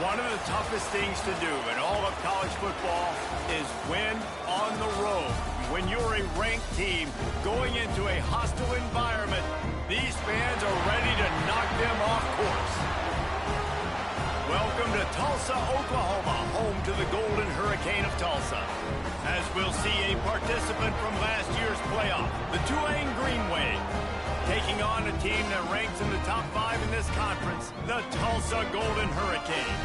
One of the toughest things to do in all of college football is win on the road. When you're a ranked team going into a hostile environment, these fans are ready to knock them off course. Welcome to Tulsa, Oklahoma, home to the Golden Hurricane of Tulsa. As we'll see a participant from last year's playoff, the Tulane Green Wave, taking on a team that ranks in the top 5 in this conference, the Tulsa Golden Hurricane.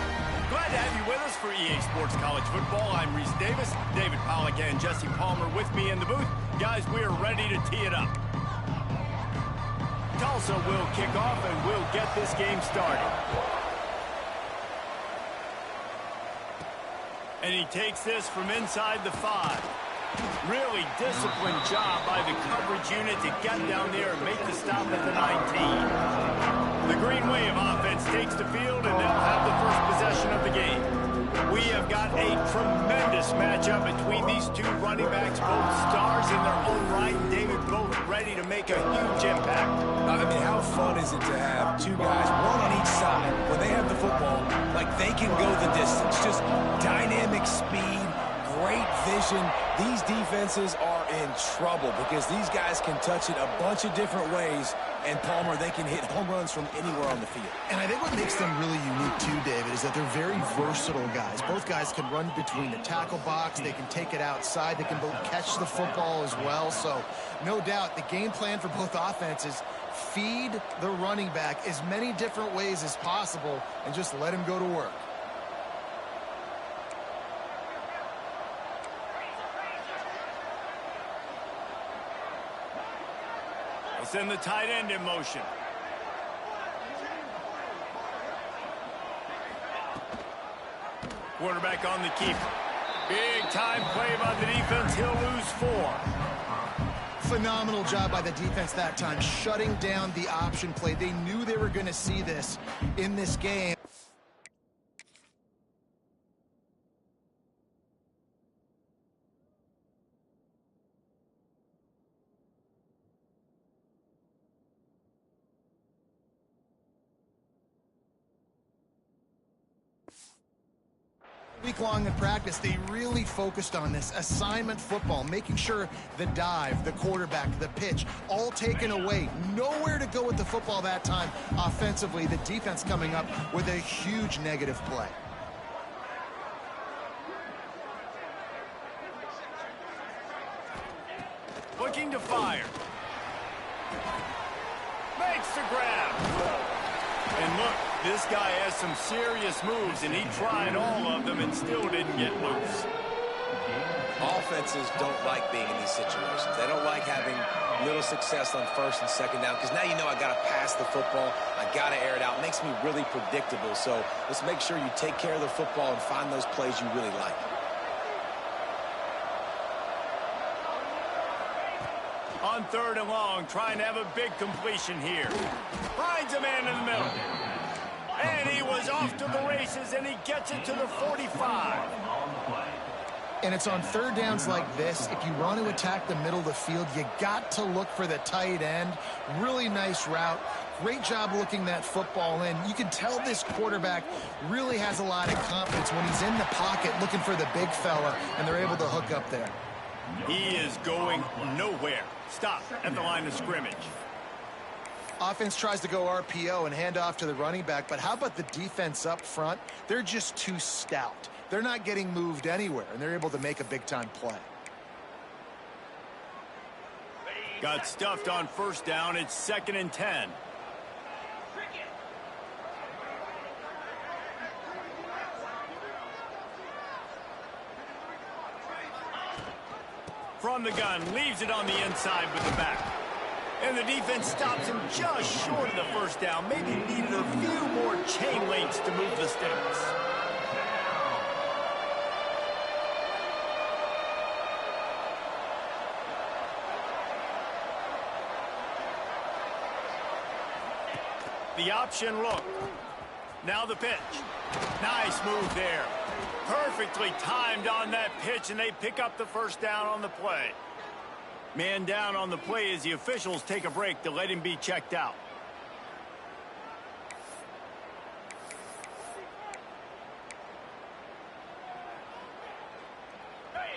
Glad to have you with us for EA Sports College Football. I'm Reese Davis, David Pollack and Jesse Palmer with me in the booth. Guys, we are ready to tee it up. Tulsa will kick off and we'll get this game started. And he takes this from inside the 5. Really disciplined job by the coverage unit to get down there and make the stop at the 19. The Green Wave offense takes the field, and they'll have the first possession of the game. We have got a tremendous matchup between these two running backs, both stars in their own right. David, both ready to make a huge impact. I mean, how fun is it to have two guys, one on each side, when they have the football, like they can go the distance. Just dynamic speed, great vision. These defenses are in trouble because these guys can touch it a bunch of different ways, and Palmer, they can hit home runs from anywhere on the field. And I think what makes them really unique too, David, is that they're very versatile guys. Both guys can run between the tackle box, they can take it outside, they can both catch the football as well. So no doubt the game plan for both offenses, feed the running back as many different ways as possible and just let him go to work. Send the tight end in motion. Quarterback on the keeper. Big time play by the defense. He'll lose 4. Phenomenal job by the defense that time, shutting down the option play. They knew they were going to see this in this game. Week long in practice, they really focused on this assignment football, making sure the dive, the quarterback, the pitch, all taken away. Nowhere to go with the football that time offensively. The defense coming up with a huge negative play. Looking to fire. Makes the grab. And look, this guy has some serious moves, and he tried all of them and still didn't get loose. Offenses don't like being in these situations. They don't like having little success on first and second down because now you know I got to pass the football. I got to air it out. It makes me really predictable. So let's make sure you take care of the football and find those plays you really like. On 3rd and long, trying to have a big completion here. Finds a man in the middle. And he was off to the races, and he gets it to the 45. And it's on 3rd downs like this. If you want to attack the middle of the field, you got to look for the tight end. Really nice route. Great job looking that football in. You can tell this quarterback really has a lot of confidence when he's in the pocket looking for the big fella, and they're able to hook up there. He is going nowhere. Stop at the line of scrimmage. Offense tries to go RPO and hand off to the running back, but how about the defense up front? They're just too stout. They're not getting moved anywhere, and they're able to make a big-time play. Got stuffed on 1st down. It's 2nd and 10. From the gun, leaves it on the inside with the back. And the defense stops him just short of the 1st down. Maybe needed a few more chain links to move the sticks. The option look. Now the pitch. Nice move there. Perfectly timed on that pitch, and they pick up the 1st down on the play. Man down on the play as the officials take a break to let him be checked out.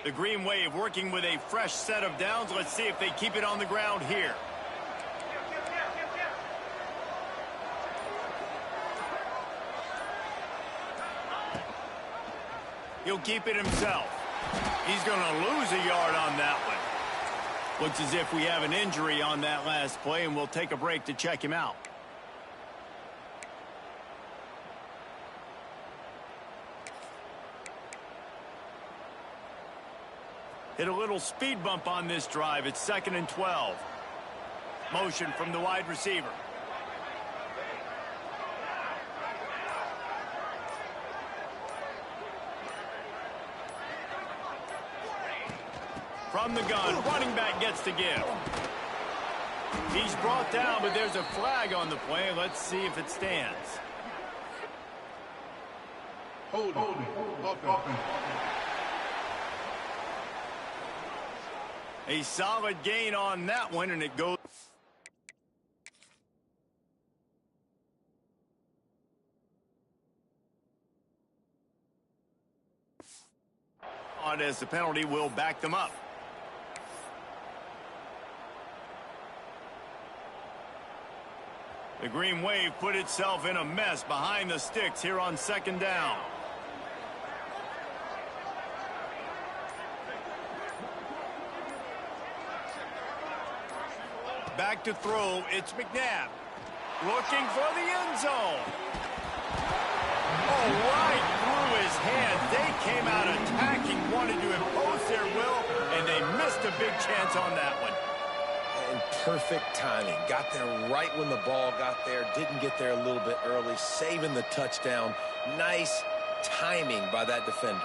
The Green Wave working with a fresh set of downs. Let's see if they keep it on the ground here. He'll keep it himself. He's going to lose a yard on that one. Looks as if we have an injury on that last play, and we'll take a break to check him out. Hit a little speed bump on this drive. It's 2nd and 12. Motion from the wide receiver. From the gun, running back gets to give. He's brought down, but there's a flag on the play. Let's see if it stands. Hold it. A solid gain on that one, and it goes. On as the penalty will back them up. The Green Wave put itself in a mess behind the sticks here on 2nd down. Back to throw, it's McNabb. Looking for the end zone. Oh, right through his hands. They came out attacking, wanted to impose their will, and they missed a big chance on that one. And perfect timing. Got there right when the ball got there. Didn't get there a little bit early. Saving the touchdown. Nice timing by that defender.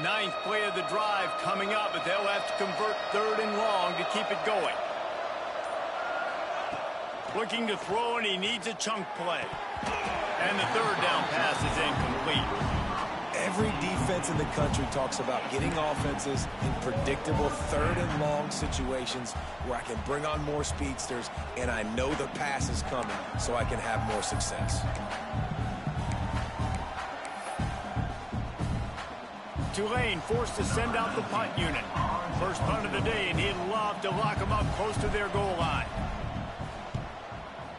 Ninth play of the drive coming up, but they'll have to convert 3rd and long to keep it going. Looking to throw, and he needs a chunk play. And the 3rd down pass is incomplete. Every defense in the country talks about getting offenses in predictable 3rd and long situations where I can bring on more speedsters and I know the pass is coming so I can have more success. Tulane forced to send out the punt unit. First punt of the day, and he'd love to lock them up close to their goal line.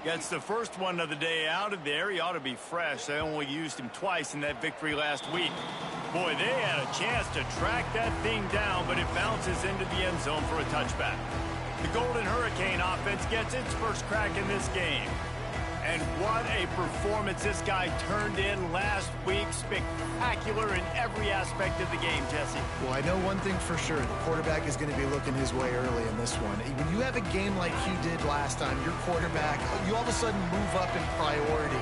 Gets the first one of the day out of there. He ought to be fresh. They only used him twice in that victory last week. Boy, they had a chance to track that thing down, but it bounces into the end zone for a touchback. The Golden Hurricane offense gets its first crack in this game. And what a performance this guy turned in last week. Spectacular in every aspect of the game, Jesse. Well, I know one thing for sure. The quarterback is going to be looking his way early in this one. When you have a game like he did last time, your quarterback, you all of a sudden move up in priority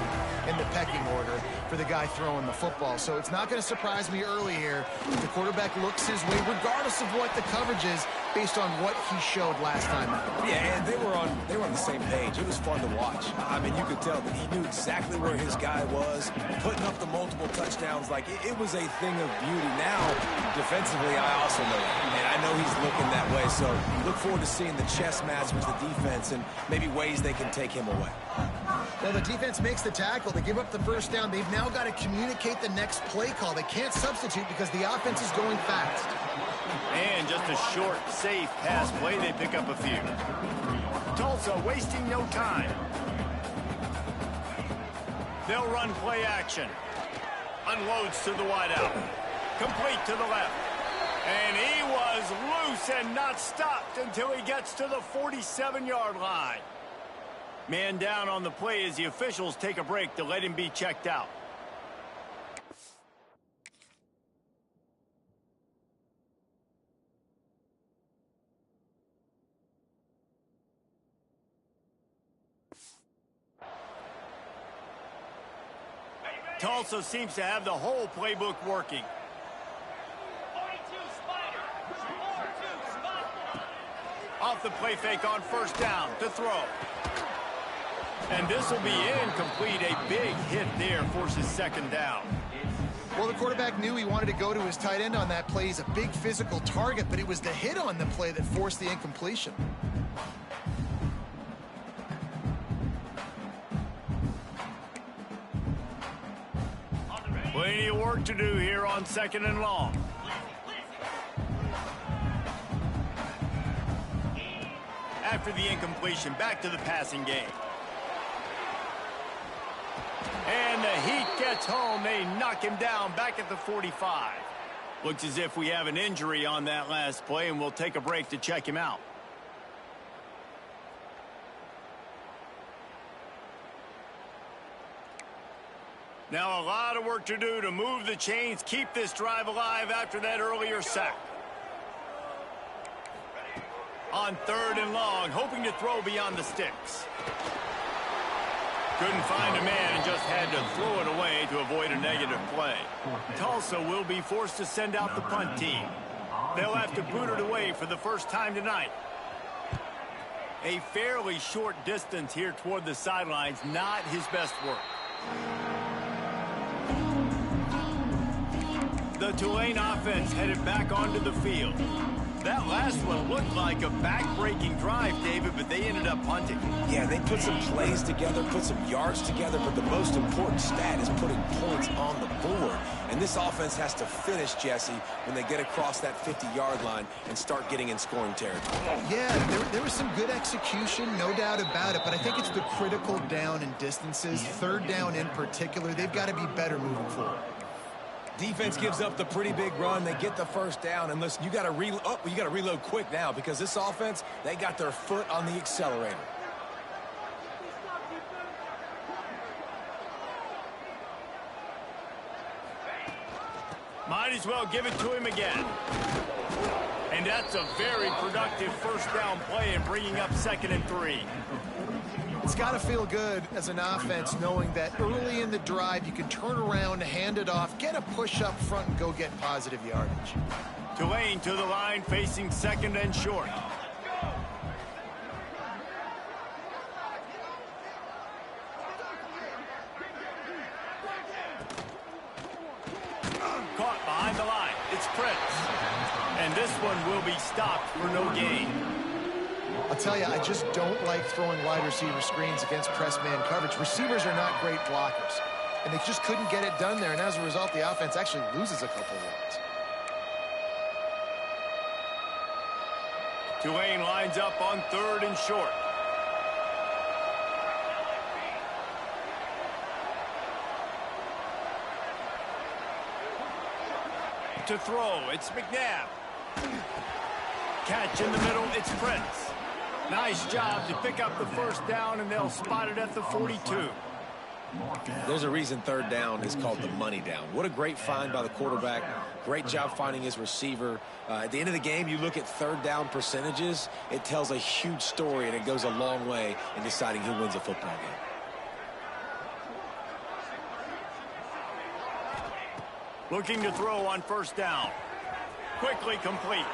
in the pecking order for the guy throwing the football. So it's not going to surprise me early here. The quarterback looks his way, regardless of what the coverage is, based on what he showed last time. Yeah, and they were on the same page. It was fun to watch. I mean, you could tell that he knew exactly where his guy was, putting up the multiple touchdowns. Like, it was a thing of beauty. Now, defensively, I also know that. And I know he's looking that way. So look forward to seeing the chess match with the defense and maybe ways they can take him away. Well, the defense makes the tackle. They give up the first down. They've now got to communicate the next play call. They can't substitute because the offense is going fast. And just a short, safe pass play. They pick up a few. Tulsa wasting no time. They'll run play action. Unloads to the wideout. Complete to the left. And he was loose and not stopped until he gets to the 47-yard line. Man down on the play as the officials take a break to let him be checked out. Tulsa seems to have the whole playbook working. Off the play fake on first down to throw. And this will be incomplete. A big hit there forces 2nd down. Well, the quarterback knew he wanted to go to his tight end on that play. He's a big physical target, but it was the hit on the play that forced the incompletion. Plenty of work to do here on 2nd and long. After the incompletion, back to the passing game. And the Heat gets home. They knock him down back at the 45. Looks as if we have an injury on that last play, and we'll take a break to check him out. Now a lot of work to do to move the chains, keep this drive alive after that earlier sack. On 3rd and long, hoping to throw beyond the sticks. Couldn't find a man and just had to throw it away to avoid a negative play. Tulsa will be forced to send out the punt team. They'll have to boot it away for the first time tonight. A fairly short distance here toward the sidelines, not his best work. The Tulane offense headed back onto the field. That last one looked like a back-breaking drive, David, but they ended up punting. Yeah, they put some plays together, put some yards together, but the most important stat is putting points on the board. And this offense has to finish, Jesse, when they get across that 50-yard line and start getting in scoring territory. Yeah, there was some good execution, no doubt about it, but I think it's the critical down and distances, 3rd down in particular. They've got to be better moving forward. Defense gives up the pretty big run. They get the first down. And listen, you got to reload quick now because this offense, they got their foot on the accelerator. Might as well give it to him again. And that's a very productive first down play and bringing up 2nd and 3. It's got to feel good as an offense knowing that early in the drive you can turn around, hand it off, get a push up front, and go get positive yardage. Tulane to the line facing 2nd and short. Caught behind the line. It's Prince. And this one will be stopped for no gain. I'll tell you, I just don't like throwing wide receiver screens against press man coverage. Receivers are not great blockers, and they just couldn't get it done there, and as a result, the offense actually loses a couple of yards. Tulane lines up on 3rd and short. To throw, it's McNabb. Catch in the middle, it's Prince. Nice job to pick up the first down, and they'll spot it at the 42. There's a reason 3rd down is called the money down. What a great find by the quarterback. Great job finding his receiver. At the end of the game, you look at 3rd down percentages. It tells a huge story, and it goes a long way in deciding who wins a football game. Looking to throw on 1st down. Quickly complete.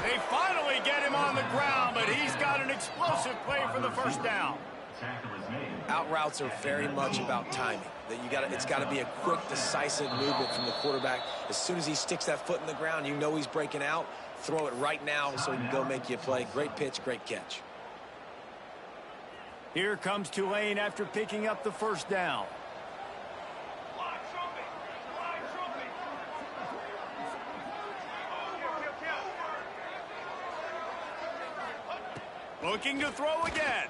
They finally get him on the ground, but he's got an explosive play for the 1st down. Out routes are very much about timing. It's got to be a quick, decisive movement from the quarterback. As soon as he sticks that foot in the ground, you know he's breaking out. Throw it right now so he can go make you a play. Great pitch, great catch. Here comes Tulane after picking up the 1st down. Looking to throw again.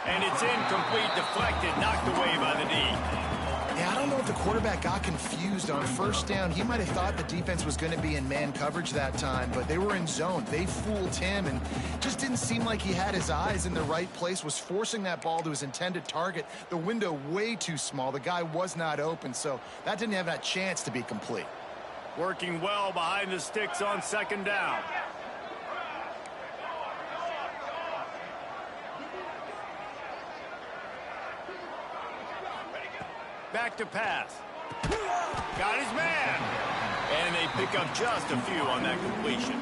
And it's incomplete, deflected, knocked away by the D. Yeah, I don't know if the quarterback got confused on 1st down. He might have thought the defense was going to be in man coverage that time, but they were in zone. They fooled him and just didn't seem like he had his eyes in the right place, was forcing that ball to his intended target. The window way too small. The guy was not open, so that didn't have that chance to be complete. Working well behind the sticks on 2nd down. Back to pass. Got his man. And they pick up just a few on that completion.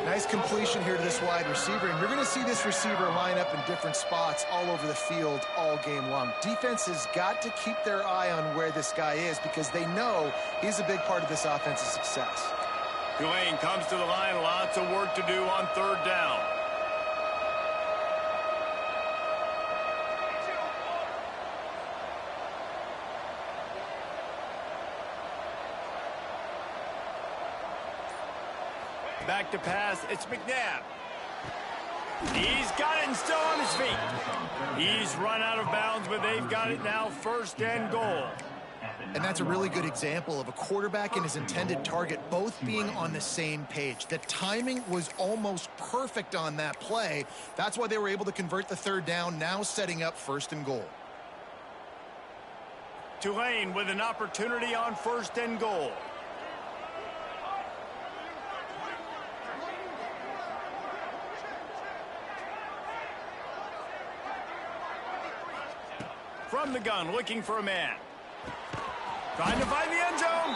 Nice completion here to this wide receiver, and you're going to see this receiver line up in different spots all over the field all game long. Defense has got to keep their eye on where this guy is because they know he's a big part of this offense's success. Tulane comes to the line. Lots of work to do on 3rd down. Back to pass, it's McNabb. He's got it and still on his feet. He's run out of bounds, but they've got it now, 1st and goal. And that's a really good example of a quarterback and his intended target both being on the same page. The timing was almost perfect on that play. That's why they were able to convert the 3rd down, now setting up 1st and goal. Tulane with an opportunity on 1st and goal. From the gun, looking for a man. Trying to find the end zone.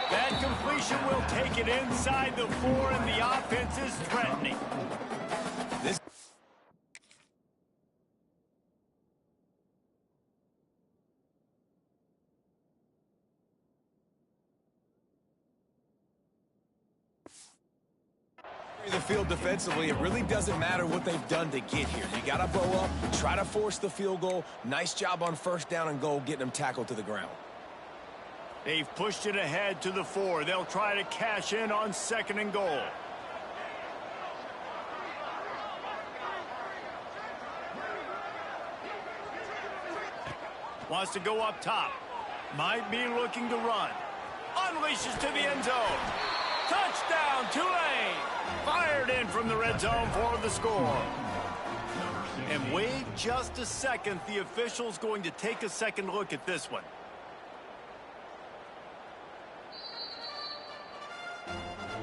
That completion will take it inside the 4, and the offense is threatening. The field defensively, it really doesn't matter what they've done to get here. You got to bow up, try to force the field goal. Nice job on 1st down and goal, getting them tackled to the ground. They've pushed it ahead to the 4. They'll try to cash in on 2nd and goal. Wants to go up top. Might be looking to run. Unleashes to the end zone. Touchdown, Tulane! Fired in from the red zone for the score. And wait just a second. The official's going to take a second look at this one.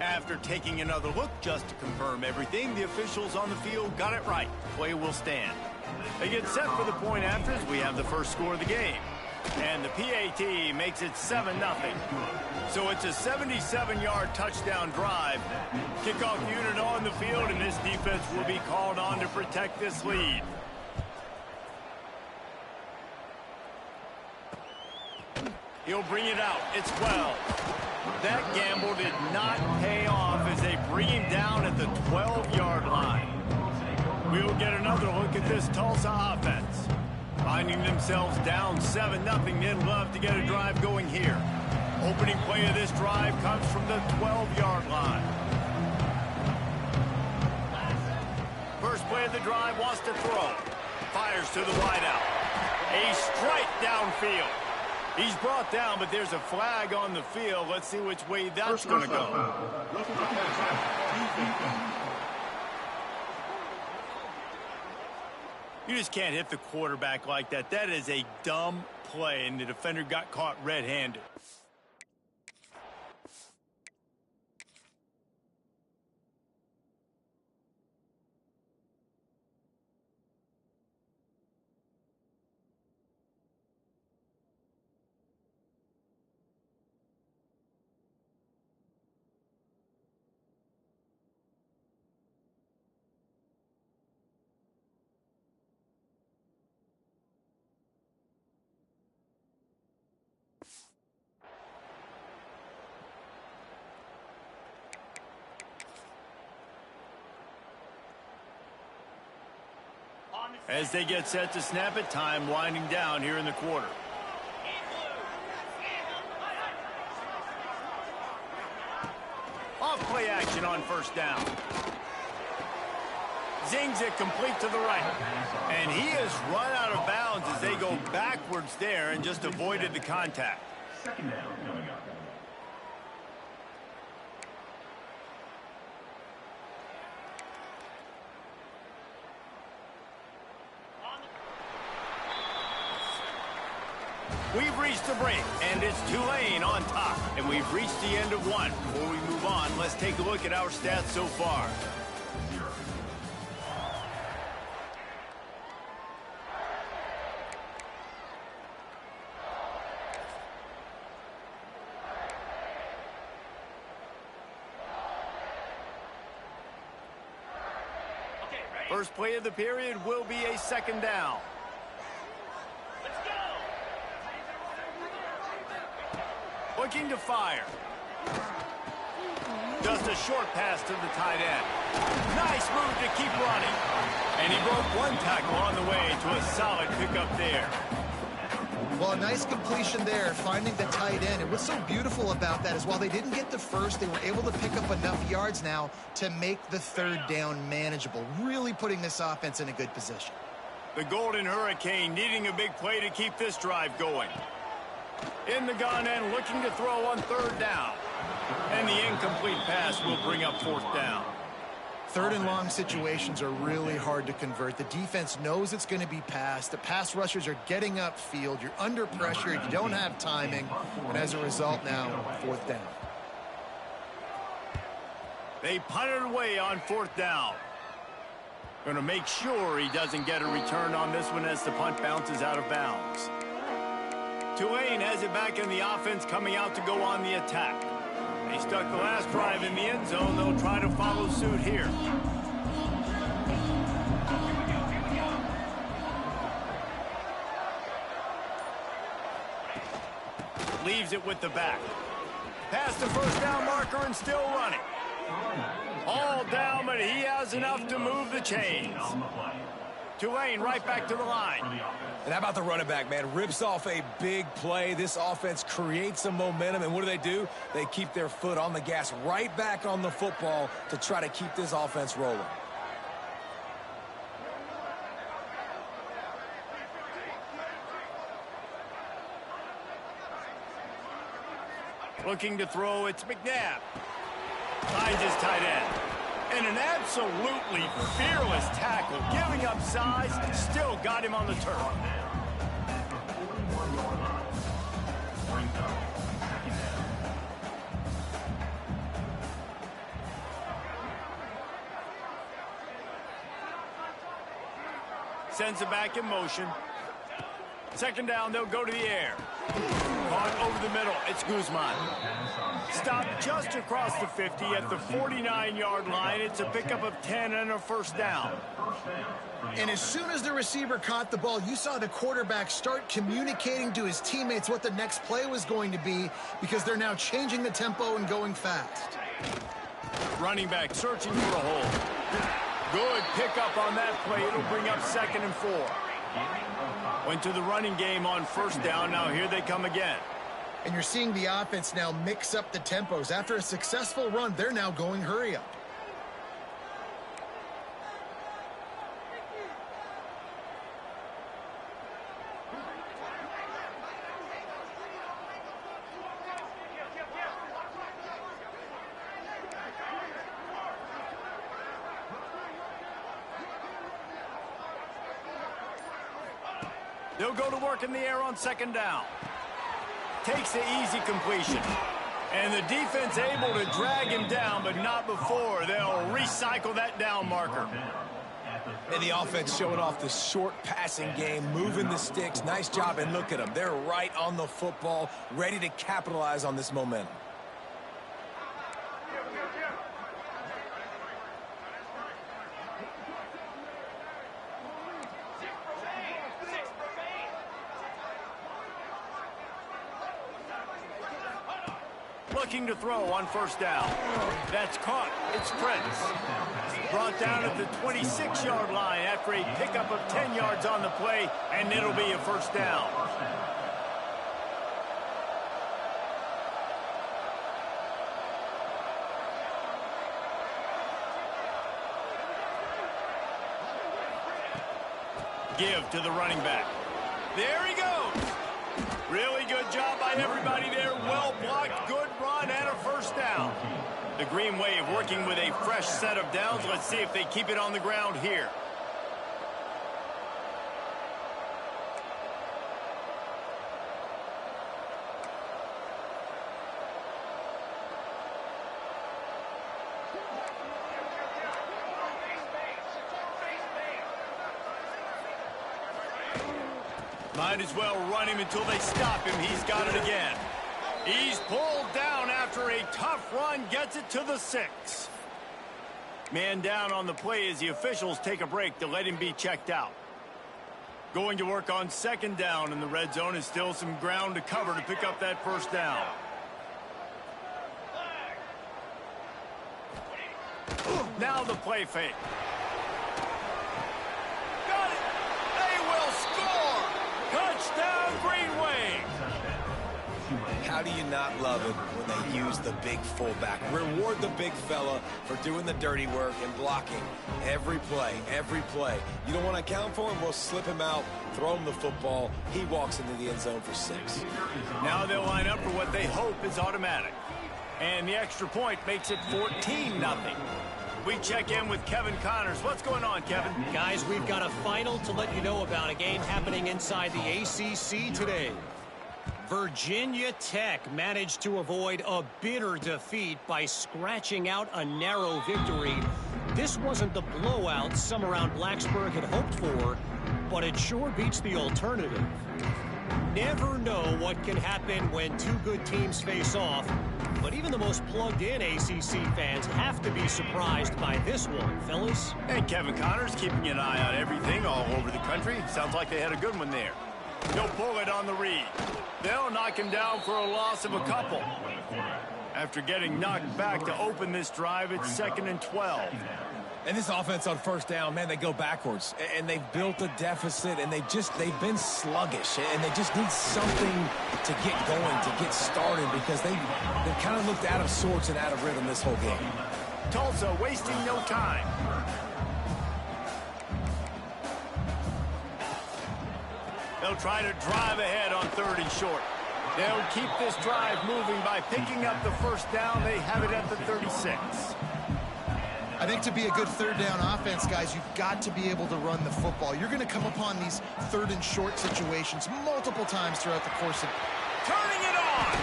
After taking another look just to confirm everything, the officials on the field got it right. Play will stand. They get set for the point after as we have the first score of the game. And the PAT makes it 7-0. So it's a 77-yard touchdown drive. Kickoff unit on the field, and this defense will be called on to protect this lead. He'll bring it out. It's well. That gamble did not pay off as they bring him down at the 12-yard line. We'll get another look at this Tulsa offense. Finding themselves down 7-0, they'd love to get a drive going here. Opening play of this drive comes from the 12-yard line. First play of the drive, wants to throw. Fires to the wideout. A strike downfield. He's brought down, but there's a flag on the field. Let's see which way that's going to go. You just can't hit the quarterback like that. That is a dumb play, and the defender got caught red-handed. As they get set to snap it, time winding down here in the quarter. Off play action on 1st down. Zings it complete to the right. And he has run out of bounds as they go backwards there and just avoided the contact. 2nd down coming up. We've reached the break, and it's Tulane on top. And we've reached the end of one. Before we move on, let's take a look at our stats so far. First play of the period will be a 2nd down. Looking to fire. Just a short pass to the tight end. Nice move to keep running. And he broke one tackle on the way to a solid pickup there. Well, a nice completion there, finding the tight end. And what's so beautiful about that is while they didn't get the first, they were able to pick up enough yards now to make the third down manageable, really putting this offense in a good position. The Golden Hurricane needing a big play to keep this drive going. In the gun and looking to throw on third down. And the incomplete pass will bring up fourth down. Third and long situations are really hard to convert. The defense knows it's going to be passed. The pass rushers are getting upfield. You're under pressure. You don't have timing. And as a result now, fourth down. They punt it away on fourth down. Going to make sure he doesn't get a return on this one as the punt bounces out of bounds. Tulane has it back in the offense coming out to go on the attack. They stuck the last drive in the end zone. They'll try to follow suit here. Leaves it with the back. Past the first down marker and still running. All down, but he has enough to move the chains. Tulane right back to the line. And how about the running back, man? Rips off a big play. This offense creates some momentum, and what do? They keep their foot on the gas, right back on the football to try to keep this offense rolling. Looking to throw, it's McNabb. Finds his tight end. And an absolutely fearless tackle, giving up size, still got him on the turf. Sends it back in motion. Second down, they'll go to the air. Caught over the middle, it's Guzman. Stopped just across the 50 at the 49-yard line. It's a pickup of 10 and a first down. And as soon as the receiver caught the ball, you saw the quarterback start communicating to his teammates what the next play was going to be because they're now changing the tempo and going fast. Running back searching for a hole. Good pickup on that play. It'll bring up 2nd and 4. Went to the running game on first down. Now here they come again. And you're seeing the offense now mix up the tempos. After a successful run, they're now going hurry up. They'll go to work in the air on second down. Takes the easy completion. And the defense able to drag him down, but not before. They'll recycle that down marker. And the offense showing off the short passing game, moving the sticks. Nice job, and look at them. They're right on the football, ready to capitalize on this momentum. Looking to throw on first down. That's caught. It's Prince. Brought down at the 26-yard line after a pickup of 10 yards on the play, and it'll be a first down. Give to the running back. There he goes. Really good job by everybody there. Well blocked, good run, and a first down. The Green Wave working with a fresh set of downs. Let's see if they keep it on the ground here. Might as well run him until they stop him. He's got it again. He's pulled down after a tough run, gets it to the 6. Man down on the play as the officials take a break to let him be checked out. Going to work on second down in the red zone, is still some ground to cover to pick up that first down. Now the play fake. Got it. They will score. Touchdown, Green Wave. how do you not love it when they use the big fullback? Reward the big fella for doing the dirty work and blocking every play, every play. You don't want to account for him? We'll slip him out, throw him the football. He walks into the end zone for 6. Now they'll line up for what they hope is automatic. And the extra point makes it 14-0. We check in with Kevin Connors. What's going on, Kevin? Guys, we've got a final to let you know about, a game happening inside the ACC today. Virginia Tech managed to avoid a bitter defeat by scratching out a narrow victory. This wasn't the blowout some around Blacksburg had hoped for, but it sure beats the alternative. Never know what can happen when two good teams face off, but even the most plugged-in ACC fans have to be surprised by this one, fellas. And Kevin Connors keeping an eye on everything all over the country. Sounds like they had a good one there. He'll pull it on the read. They'll knock him down for a loss of a couple. After getting knocked back to open this drive, it's 2nd and 12. And this offense on first down, man, they go backwards. And they've built a deficit, and they've been sluggish. And they just need something to get going, to get started, because they've kind of looked out of sorts and out of rhythm this whole game. Tulsa wasting no time. They'll try to drive ahead on 3rd and short. They'll keep this drive moving by picking up the first down. They have it at the 36. I think to be a good 3rd down offense, guys, you've got to be able to run the football. You're going to come upon these 3rd and short situations multiple times throughout the course of... Turning it on!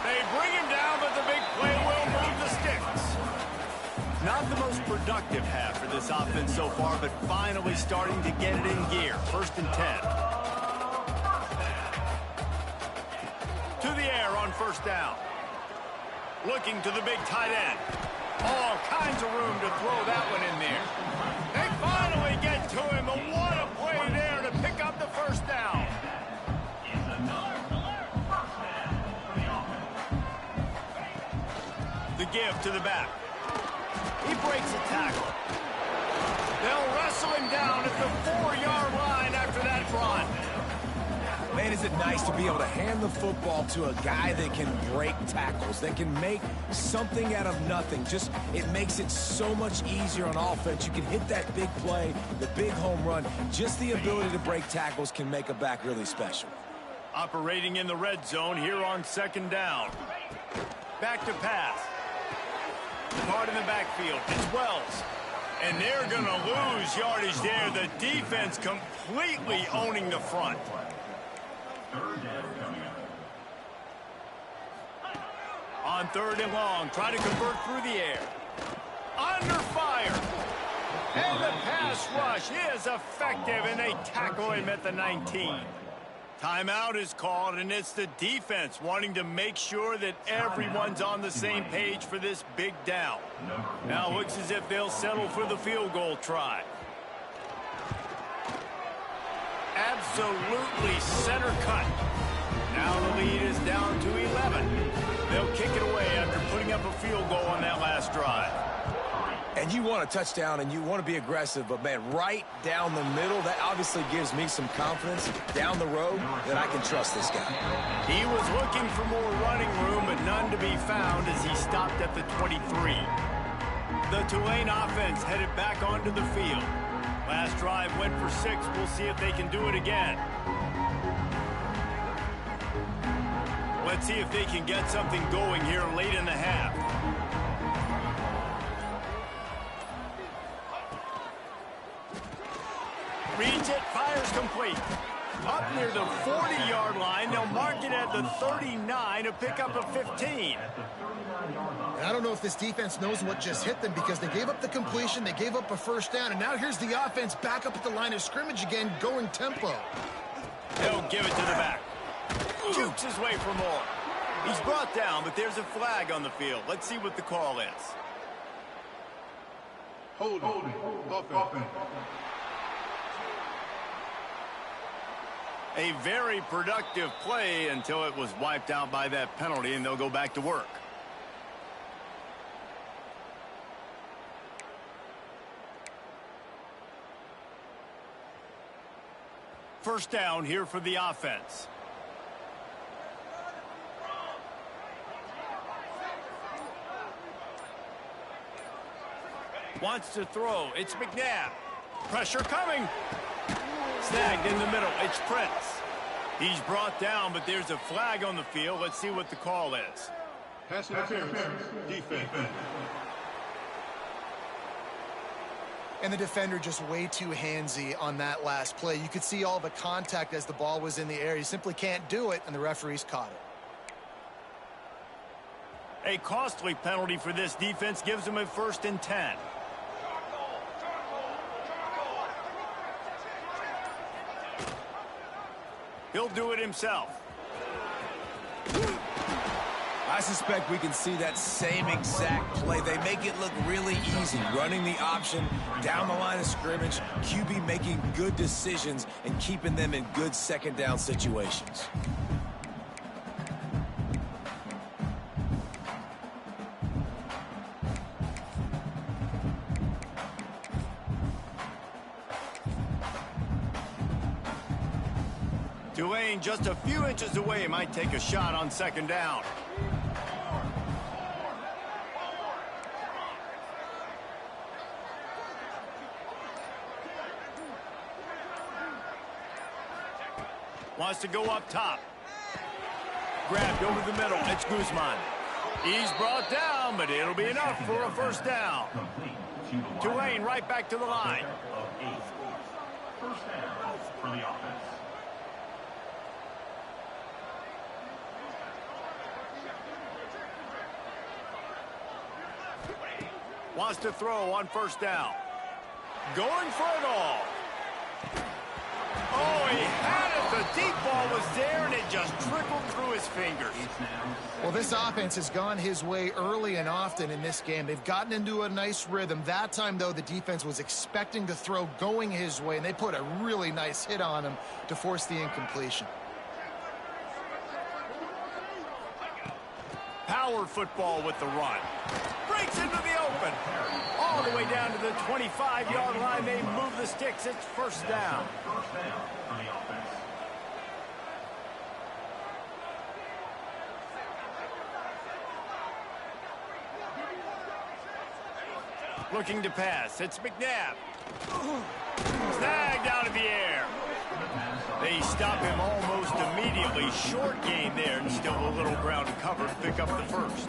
They bring him down, but the big play will move the sticks. Not the most productive half for this offense so far, but finally starting to get it in gear. 1st and 10. To the air on 1st down. Looking to the big tight end. All kinds of room to throw that one in there. They finally get to him, but what a play there to pick up the 1st down. The give to the back. He breaks a tackle. They'll wrestle him down at the 4-yard line after that run. Man, is it nice to be able to hand the football to a guy that can break tackles, that can make something out of nothing. Just, it makes it so much easier on offense. You can hit that big play, the big home run. Just the ability to break tackles can make a back really special. Operating in the red zone here on 2nd down. Back to pass. Caught in the backfield. It's Wells. And they're going to lose yardage there. The defense completely owning the front. On 3rd and long, try to convert through the air. Under fire. And the pass rush is effective, and they tackle him at the 19. Timeout is called, and it's the defense wanting to make sure that everyone's on the same page for this big down. Now it looks as if they'll settle for the field goal try. Absolutely center cut. Now the lead is down to 11. They'll kick it away after putting up a field goal on that last drive. And you want a touchdown and you want to be aggressive, but man, right down the middle, that obviously gives me some confidence down the road that I can trust this guy. He was looking for more running room, but none to be found as he stopped at the 23. The Tulane offense headed back onto the field. Last drive went for 6. We'll see if they can do it again. Let's see if they can get something going here late in the half. Reads it, fires complete. Up near the 40-yard line, they'll mark it at the 39 to pick up a 15. And I don't know if this defense knows what just hit them, because they gave up the completion, they gave up a 1st down, and now here's the offense back up at the line of scrimmage again, going tempo. They'll give it to the back. Jukes his way for more. He's brought down, but there's a flag on the field. Let's see what the call is. Hold it. Offense. A very productive play until it was wiped out by that penalty, and they'll go back to work. First down here for the offense. Wants to throw. It's McNabb. Pressure coming. Snagged in the middle. It's Prince. He's brought down, but there's a flag on the field. Let's see what the call is. Pass interference. Defense. And the defender just way too handsy on that last play. You could see all the contact as the ball was in the air. He simply can't do it, and the referees caught it. A costly penalty for this defense gives them a 1st and 10. He'll do it himself. I suspect we can see that same exact play. They make it look really easy, running the option down the line of scrimmage, QB making good decisions and keeping them in good 2nd down situations. Tulane just a few inches away might take a shot on 2nd down. Wants to go up top. Grabbed over the middle. It's Guzman. He's brought down, but it'll be enough for a 1st down. Tulane right back to the line. 1st down for the offense. Wants to throw on 1st down. Going for it all. Oh, he had it. The deep ball was there, and it just trickled through his fingers. Well, this offense has gone his way early and often in this game. They've gotten into a nice rhythm. That time, though, the defense was expecting to throw going his way, and they put a really nice hit on him to force the incompletion. Power football with the run. Breaks into the open. All the way down to the 25-yard line. They move the sticks. It's 1st down. 1st down for the offense. Looking to pass. It's McNabb. Snagged out of the air. They stop him almost immediately. Short gain there, and still a little ground to cover to pick up the 1st.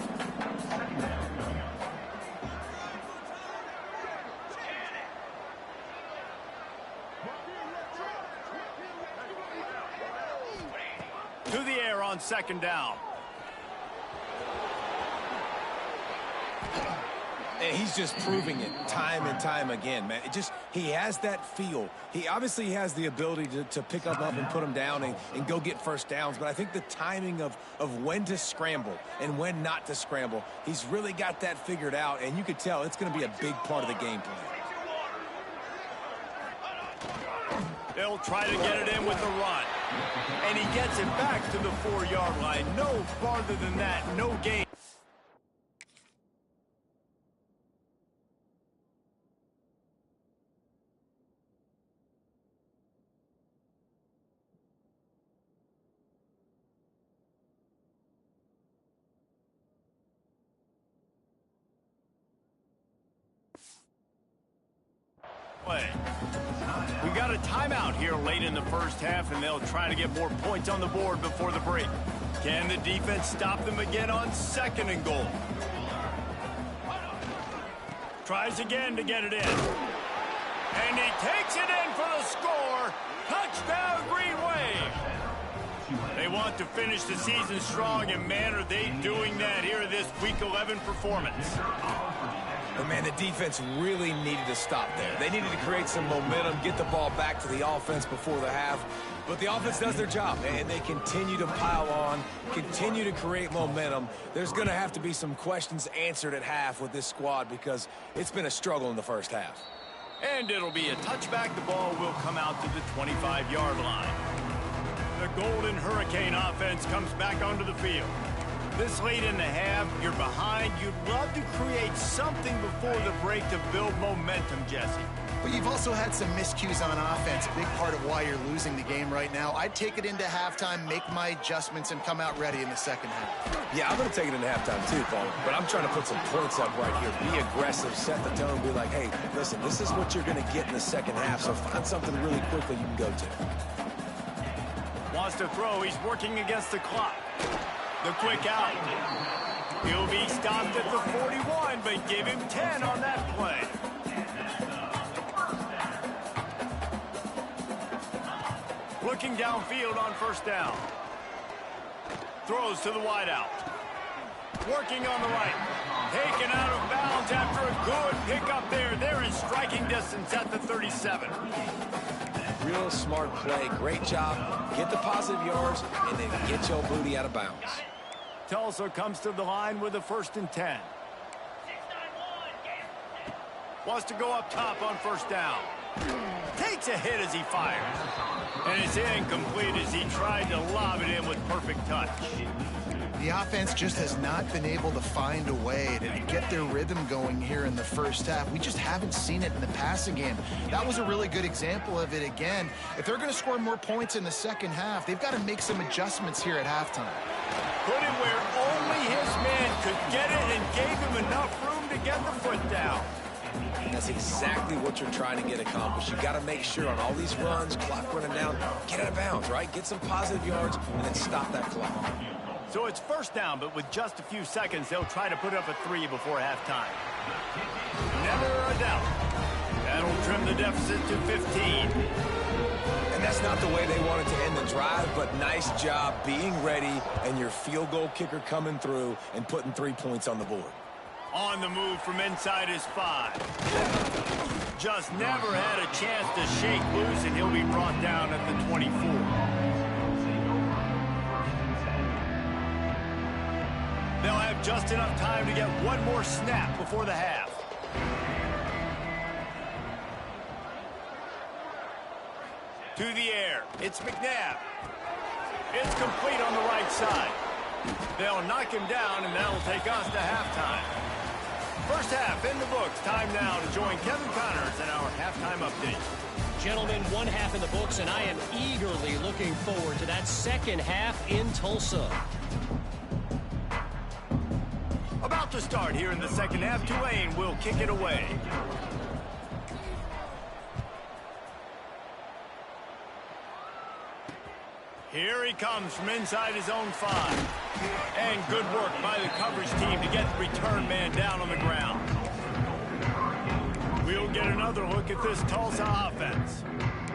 To the air on 2nd down. And he's just proving it time and time again, man. He has that feel. He obviously has the ability to pick up and put him down and go get 1st downs. But I think the timing of when to scramble and when not to scramble, he's really got that figured out. And you could tell it's going to be a big part of the game plan. They'll try to get it in with the run. And he gets it back to the 4-yard line. No farther than that, no gain. We got a timeout here late in the 1st half, and they'll try to get more points on the board before the break. Can the defense stop them again on 2nd and goal? Tries again to get it in. And he takes it in for the score. Touchdown, Green Wave. They want to finish the season strong, and man, are they doing that here in this Week 11 performance. But, man, the defense really needed to stop there. They needed to create some momentum, get the ball back to the offense before the half. But the offense does their job, and they continue to pile on, continue to create momentum. There's going to have to be some questions answered at half with this squad because it's been a struggle in the 1st half. And it'll be a touchback. The ball will come out to the 25-yard line. The Golden Hurricane offense comes back onto the field. This late in the half, you're behind. You'd love to create something before the break to build momentum, Jesse. But you've also had some miscues on offense, a big part of why you're losing the game right now. I'd take it into halftime, make my adjustments, and come out ready in the second half. Yeah, I'm going to take it into halftime too, Paul. But I'm trying to put some points up right here. Be aggressive, set the tone, be like, hey, listen, this is what you're going to get in the second half, so find something really quickly you can go to. Wants to throw. He's working against the clock. The quick out. He'll be stopped at the 41, but give him 10 on that play. Looking downfield on first down. Throws to the wideout. Working on the right. Taken out of bounds after a good pickup there. They're in striking distance at the 37. Real smart play. Great job. Get the positive yards, and then get your booty out of bounds. Tulsa comes to the line with a 1st and 10. Wants to go up top on first down. Takes a hit as he fires. And it's incomplete as he tried to lob it in with perfect touch. The offense just has not been able to find a way to get their rhythm going here in the first half. We just haven't seen it in the passing game. That was a really good example of it again. If they're going to score more points in the second half, they've got to make some adjustments here at halftime. Put it where only his man could get it and gave him enough room to get the foot down. That's exactly what you're trying to get accomplished. You got to make sure on all these runs, clock running down, get out of bounds, right? Get some positive yards and then stop that clock. So it's first down, but with just a few seconds, they'll try to put up a 3 before halftime. Never a doubt. That'll trim the deficit to 15. And that's not the way they wanted to end the drive, but nice job being ready and your field goal kicker coming through and putting 3 points on the board. On the move from inside his 5. Just never had a chance to shake loose, and he'll be brought down at the 24. They'll have just enough time to get one more snap before the half. To the air. It's McNabb. It's complete on the right side. They'll knock him down, and that'll take us to halftime. First half in the books. Time now to join Kevin Connors in our halftime update. Gentlemen, one half in the books, and I am eagerly looking forward to that second half in Tulsa. About to start here in the second half. Tulane will kick it away. Here he comes from inside his own 5. And good work by the coverage team to get the return man down on the ground. We'll get another look at this Tulsa offense.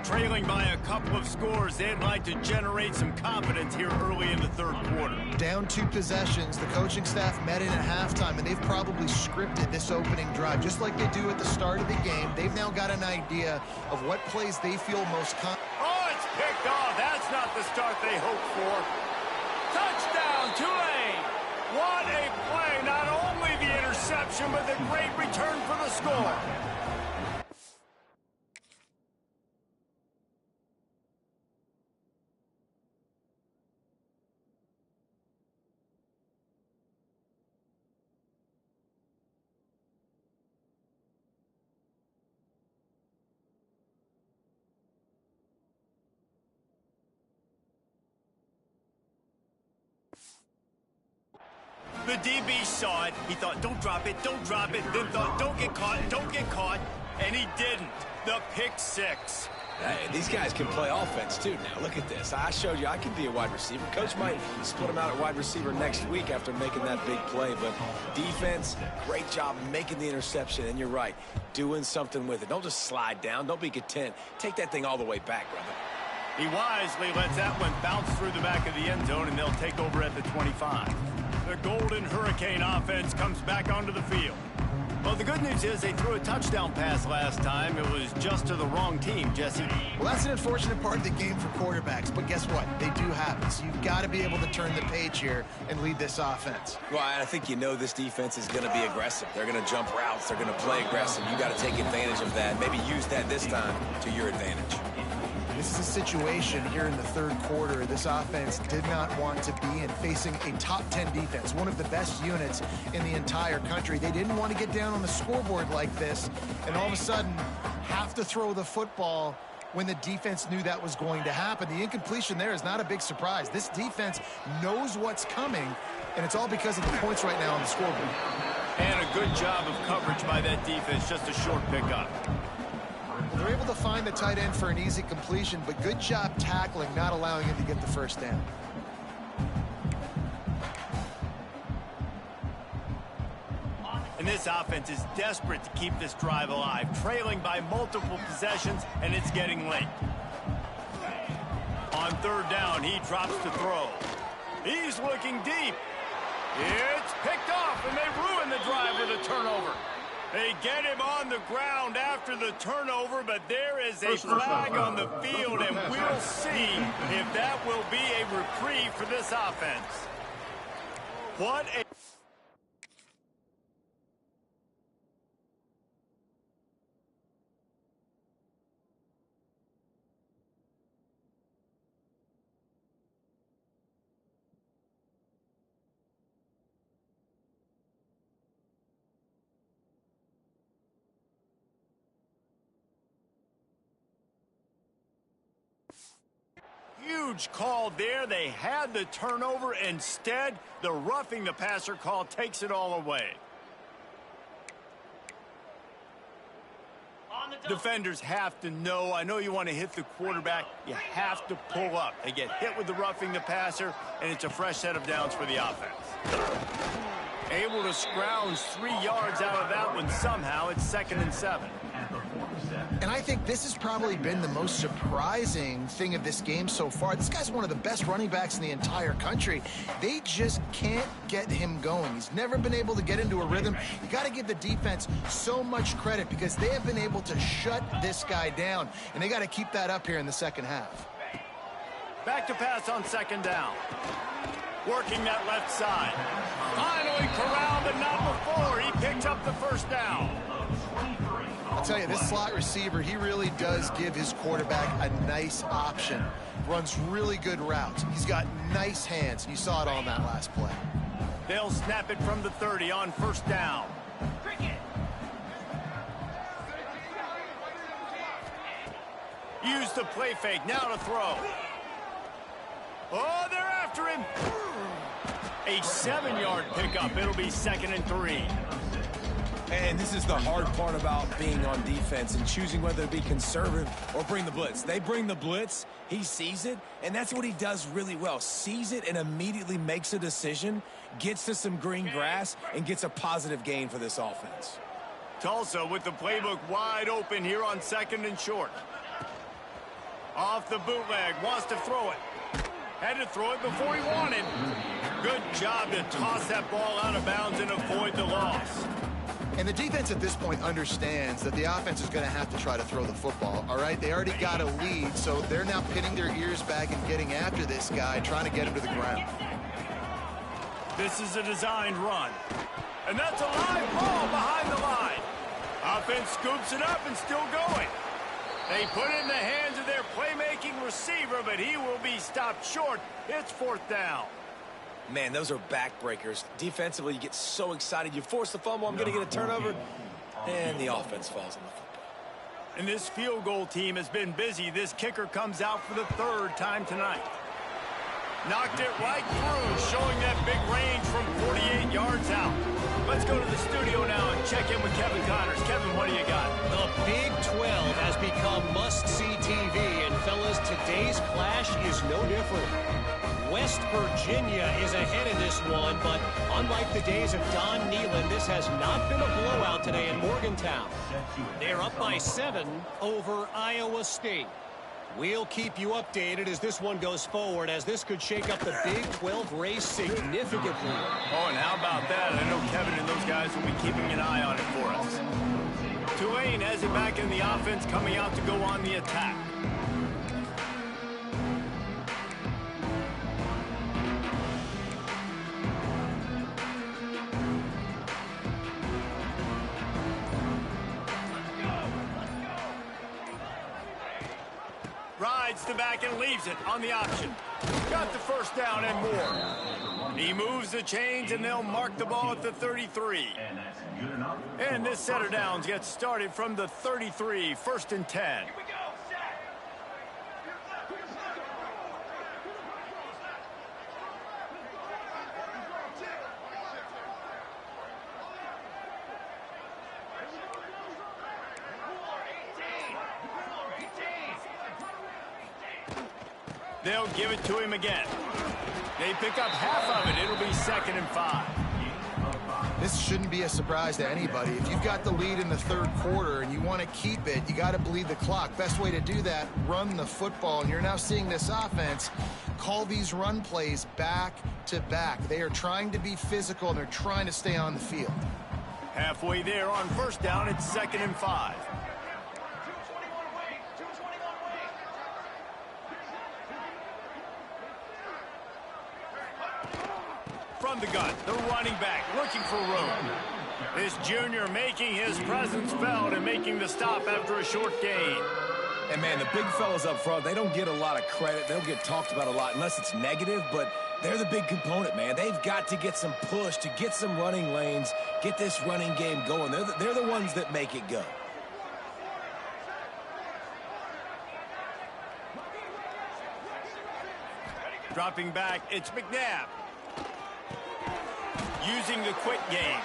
Trailing by a couple of scores, they'd like to generate some confidence here early in the third quarter. Down 2 possessions, the coaching staff met in at halftime, and they've probably scripted this opening drive. Just like they do at the start of the game, they've now got an idea of what plays they feel most confident. Oh, it's picked off. That's not the start they hoped for. Touchdown, Tulane! What a play. Not only the interception, but the great return for the score. The DB saw it. He thought, don't drop it, don't drop it. Then thought, don't get caught, don't get caught. And he didn't. The pick 6. Hey, these guys can play offense, too, now. Look at this. I showed you I can be a wide receiver. Coach might split him out at wide receiver next week after making that big play. But defense, great job making the interception. And you're right, doing something with it. Don't just slide down. Don't be content. Take that thing all the way back, brother. He wisely lets that one bounce through the back of the end zone, and they'll take over at the 25. The Golden Hurricane offense comes back onto the field. Well, the good news is they threw a touchdown pass last time. It was just to the wrong team, Jesse. Well, that's an unfortunate part of the game for quarterbacks, but guess what? They do happen. So you've got to be able to turn the page here and lead this offense. Well, I think you know this defense is going to be aggressive. They're going to jump routes. They're going to play aggressive. You got to take advantage of that. Maybe use that this time to your advantage. This is a situation here in the third quarter this offense did not want to be in, facing a top 10 defense, one of the best units in the entire country. They didn't want to get down on the scoreboard like this, and all of a sudden have to throw the football when the defense knew that was going to happen. The incompletion there is not a big surprise. This defense knows what's coming, and it's all because of the points right now on the scoreboard. And a good job of coverage by that defense, just a short pickup. They're able to find the tight end for an easy completion, but good job tackling, not allowing him to get the first down. And this offense is desperate to keep this drive alive, trailing by multiple possessions, and it's getting late. On third down, he drops to throw. He's looking deep. It's picked off, and they ruin the drive with a turnover. They get him on the ground after the turnover, but there is a flag on the field, and we'll see if that will be a reprieve for this offense. What a... Huge call there. They had the turnover. Instead, the roughing the passer call takes it all away. Defenders have to know. I know you want to hit the quarterback. You have to pull up. They get hit with the roughing the passer, and it's a fresh set of downs for the offense. Able to scrounge 3 yards out of that one somehow. It's 2nd and 7. And I think this has probably been the most surprising thing of this game so far. This guy's one of the best running backs in the entire country. They just can't get him going. He's never been able to get into a rhythm. You got to give the defense so much credit because they have been able to shut this guy down, and they got to keep that up here in the second half. Back to pass on 2nd down. Working that left side. Finally corralled, but not before. He picked up the first down. I'll tell you, this slot receiver, he really does give his quarterback a nice option. Runs really good routes. He's got nice hands. You saw it on that last play. They'll snap it from the 30 on 1st down. Use the play fake. Now to throw. Oh, they're after him. A 7-yard pickup. It'll be 2nd and 3. And this is the hard part about being on defense and choosing whether to be conservative or bring the blitz. They bring the blitz, he sees it, and that's what he does really well. Sees it and immediately makes a decision, gets to some green grass, and gets a positive gain for this offense. Tulsa with the playbook wide open here on 2nd and short. Off the bootleg, wants to throw it. Had to throw it before he wanted. Good job to toss that ball out of bounds and avoid the loss. And the defense at this point understands that the offense is going to have to try to throw the football, all right? They already got a lead, so they're now pinning their ears back and getting after this guy, trying to get him to the ground. This is a designed run. And that's a live ball behind the line. Offense scoops it up and still going. They put it in the hands of their playmaking receiver, but he will be stopped short. It's 4th down. Man, those are backbreakers. Defensively, you get so excited. You force the fumble, I'm going to get a turnover, and the offense falls on the football. And this field goal team has been busy. This kicker comes out for the 3rd time tonight. Knocked it right through, showing that big range from 48 yards out. Let's go to the studio now and check in with Kevin Connors. Kevin, what do you got? The Big 12 has become must-see TV, and fellas, today's clash is no different. West Virginia is ahead in this one, but unlike the days of Don Neyland, this has not been a blowout today in Morgantown. They're up by 7 over Iowa State. We'll keep you updated as this one goes forward, as this could shake up the Big 12 race significantly. Oh, and how about that? I know Kevin and those guys will be keeping an eye on it for us. Tulane has it back in the offense, coming out to go on the attack. Rides the back and leaves it on the option. Got the first down and more. He moves the chains, and they'll mark the ball at the 33. And this set of downs gets started from the 33, 1st and 10. They'll give it to him again. They pick up half of it. It'll be 2nd and 5. This shouldn't be a surprise to anybody. If you've got the lead in the 3rd quarter and you want to keep it, you got to bleed the clock. Best way to do that, run the football. And you're now seeing this offense call these run plays back to back. They are trying to be physical, and they're trying to stay on the field. Halfway there on 1st down, it's 2nd and 5. From the gun, the running back looking for room. This junior making his presence felt and making the stop after a short gain. And, man, the big fellas up front, they don't get a lot of credit. They don't get talked about a lot unless it's negative, but they're the big component, man. They've got to get some push, to get some running lanes, get this running game going. They're the ones that make it go. Dropping back, it's McNabb. Using the quick game.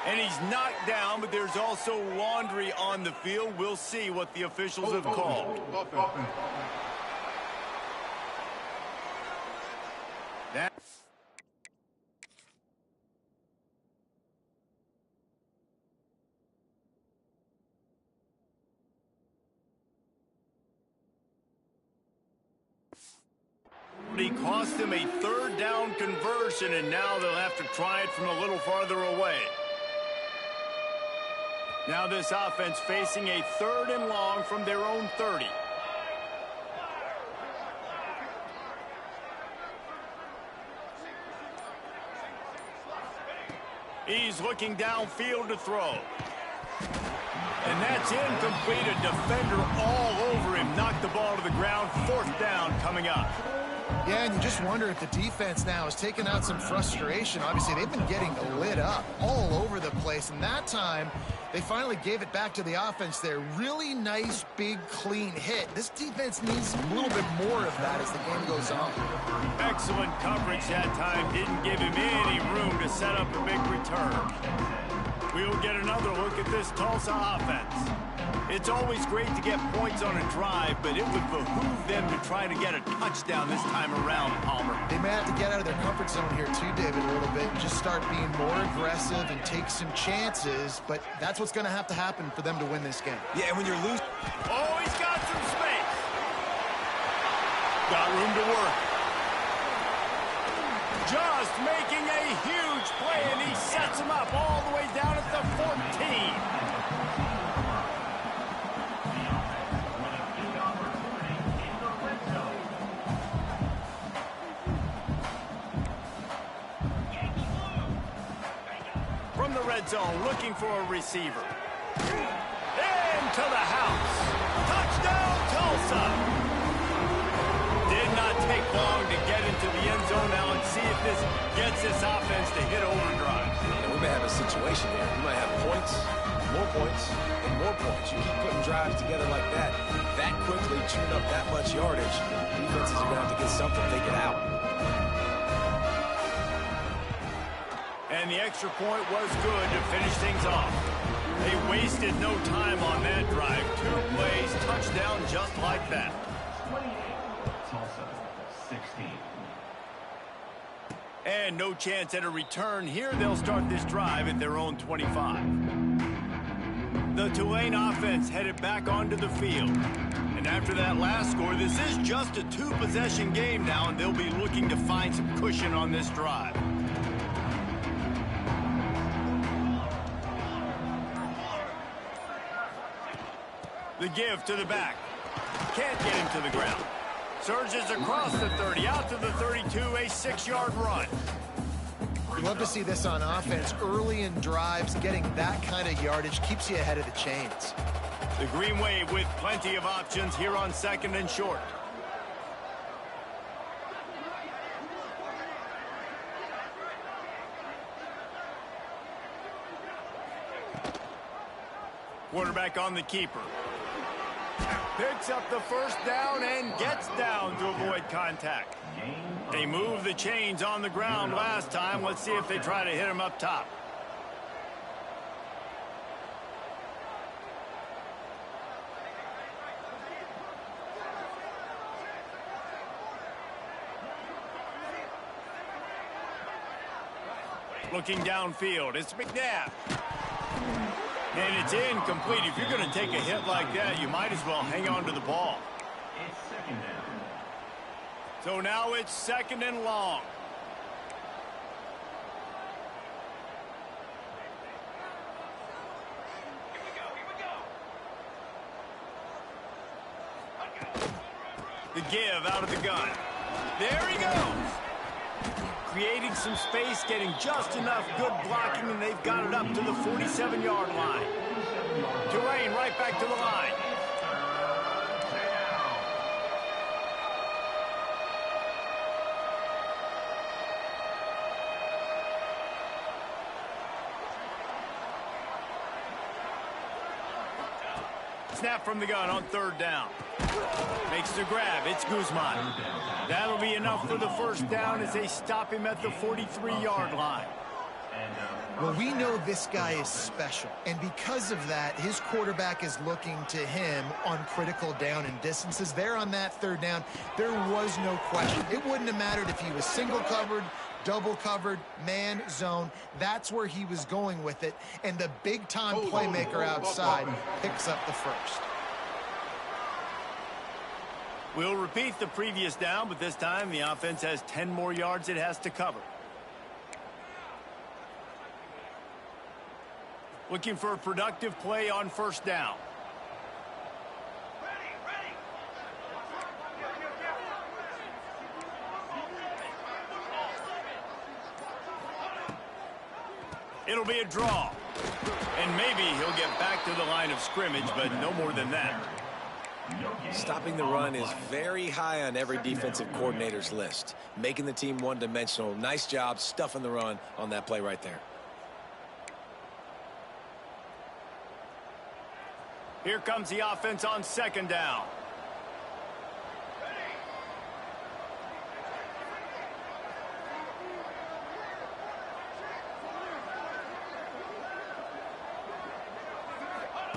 And he's knocked down, but there's also laundry on the field. We'll see what the officials have called. He cost them a 3rd down conversion, and now they'll have to try it from a little farther away. Now this offense facing a 3rd and long from their own 30. He's looking downfield to throw. And that's incomplete. A defender all over him. Knocked the ball to the ground. 4th down coming up. Yeah, and you just wonder if the defense now has taken out some frustration. Obviously, they've been getting lit up all over the place. And that time, they finally gave it back to the offense there. Really nice, big, clean hit. This defense needs a little bit more of that as the game goes on. Excellent coverage that time. Didn't give him any room to set up a big return. We'll get another look at this Tulsa offense. It's always great to get points on a drive, but it would behoove them to try to get a touchdown this time around, Palmer. They may have to get out of their comfort zone here too, David, a little bit, and just start being more aggressive and take some chances, but that's what's going to happen for them to win this game. Yeah, and when you're losing... Oh, he's got some space. Got room to work. Just making a huge play, and he sets him up all the way down at the 14. From the red zone, looking for a receiver. Into the house. Touchdown, Tulsa. Did not take long to get into the end zone. Now let's see if this gets this offense to hit overdrive. And we may have a situation here. We might have points, and more points. You keep putting drives together like that quickly, tune up that much yardage. Defenses are going to have to get something figured out. And the extra point was good to finish things off. They wasted no time on that drive. 2 plays, touchdown just like that. 28, Tulsa, 16. And no chance at a return here. They'll start this drive at their own 25. The Tulane offense headed back onto the field. And after that last score, this is just a 2-possession game now, and they'll be looking to find some cushion on this drive. The give to the back. Can't get him to the ground. Surges across the 30, out to the 32, a 6-yard run. You love to see this on offense. Early in drives, getting that kind of yardage keeps you ahead of the chains. The Green Wave with plenty of options here on 2nd and short. Quarterback on the keeper. Picks up the first down and gets down to avoid contact. They moved the chains on the ground last time. Let's see if they try to hit him up top. Looking downfield, it's McNabb. And it's incomplete. If you're going to take a hit like that, you might as well hang on to the ball. It's second down. So now it's second and long. The give out of the gun. There he goes. Creating some space, getting just enough good blocking, and they've got it up to the 47-yard line. Tulane right back to the line. Snap from the gun on third down. Makes the grab. It's Guzman. That'll be enough for the first down as they stop him at the 43-yard line. Well, we know this guy is special, and because of that, his quarterback is looking to him on critical down and distances. There on that third down, there was no question. It wouldn't have mattered if he was single covered, double covered, man, zone. That's where he was going with it, and the big-time playmaker outside picks up the first. We'll repeat the previous down, but this time the offense has 10 more yards it has to cover. Looking for a productive play on first down. It'll be a draw. And maybe he'll get back to the line of scrimmage, but no more than that. Stopping the run is very high on every defensive coordinator's list. Making the team one-dimensional. Nice job stuffing the run on that play right there. Here comes the offense on second down.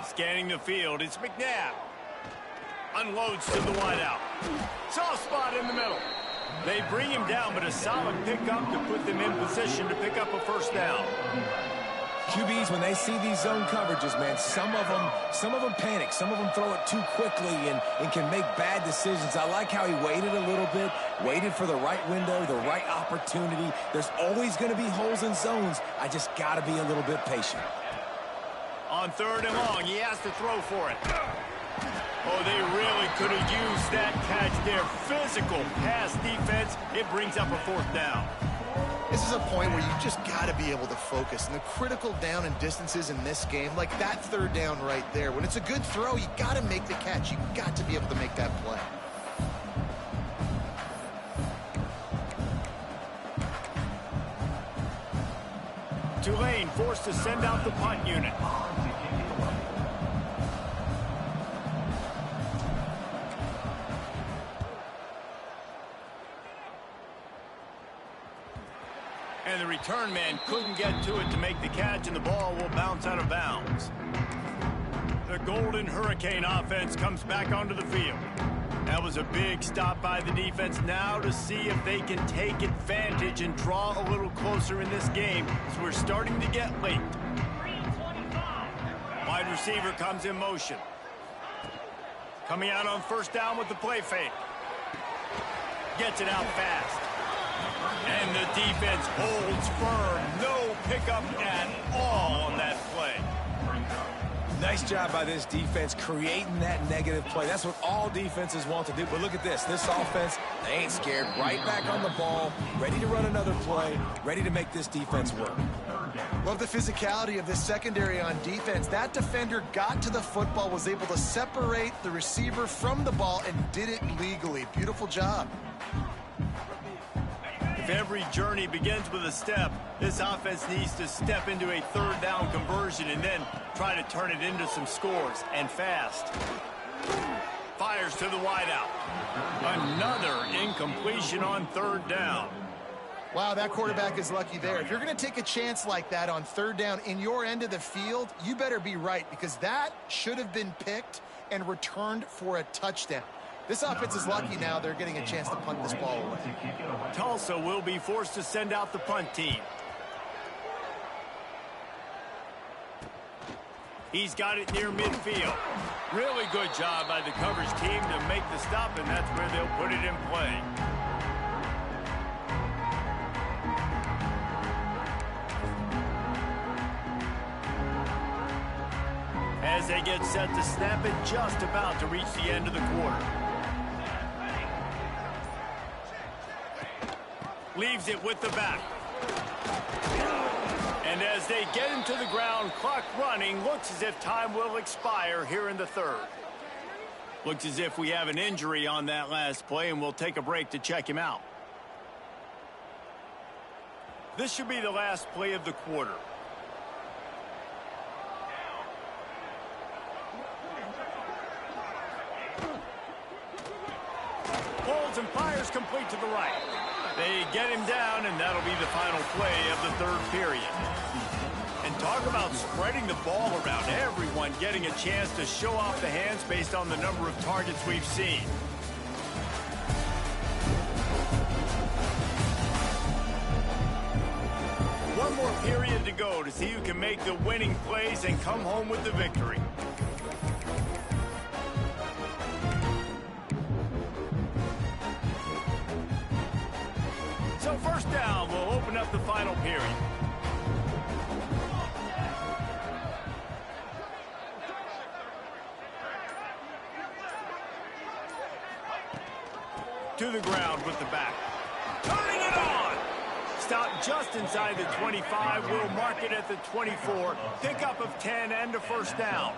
Scanning the field, it's McNabb. Unloads to the wideout. Soft spot in the middle. They bring him down, but a solid pickup to put them in position to pick up a first down. QBs, when they see these zone coverages, man, some of them panic. Some of them throw it too quickly and can make bad decisions. I like how he waited a little bit, waited for the right window, the right opportunity. There's always going to be holes in zones. I just got to be a little bit patient. On third and long, he has to throw for it. Oh, they really could have used that catch there. Physical pass defense. It brings up a fourth down. This is a point where you just got to be able to focus. And the critical down and distances in this game, like that third down right there, when it's a good throw, you got to make the catch. You got to be able to make that play. Tulane forced to send out the punt unit. And the return man couldn't get to it to make the catch, and the ball will bounce out of bounds. The Golden Hurricane offense comes back onto the field. That was a big stop by the defense. Now to see if they can take advantage and draw a little closer in this game, as we're starting to get late. Wide receiver comes in motion. Coming out on first down with the play fake. Gets it out fast. And the defense holds firm. No pickup at all on that play. Nice job by this defense creating that negative play. That's what all defenses want to do. But look at this. This offense, they ain't scared. Right back on the ball, ready to run another play, ready to make this defense work. Love the physicality of this secondary on defense. That defender got to the football, was able to separate the receiver from the ball, and did it legally. Beautiful job. If every journey begins with a step, this offense needs to step into a third down conversion and then try to turn it into some scores, and fast. Fires to the wideout. Another incompletion on third down. Wow, that quarterback is lucky there. If you're going to take a chance like that on third down in your end of the field, you better be right, because that should have been picked and returned for a touchdown. This offense is lucky now they're getting a chance to punt this ball away. Tulsa will be forced to send out the punt team. He's got it near midfield. Really good job by the coverage team to make the stop, and that's where they'll put it in play. As they get set to snap it, just about to reach the end of the quarter. Leaves it with the back. And as they get him to the ground, clock running, looks as if time will expire here in the third. Looks as if we have an injury on that last play, and we'll take a break to check him out. This should be the last play of the quarter. Pulls and fires complete to the right. They get him down, and that'll be the final play of the third period. And talk about spreading the ball around. Everyone getting a chance to show off the hands based on the number of targets we've seen. One more period to go to see who can make the winning plays and come home with the victory. So first down, we'll open up the final period. To the ground with the back. Turning it on! Stop just inside the 25. We'll mark it at the 24. Pickup of 10 and a first down.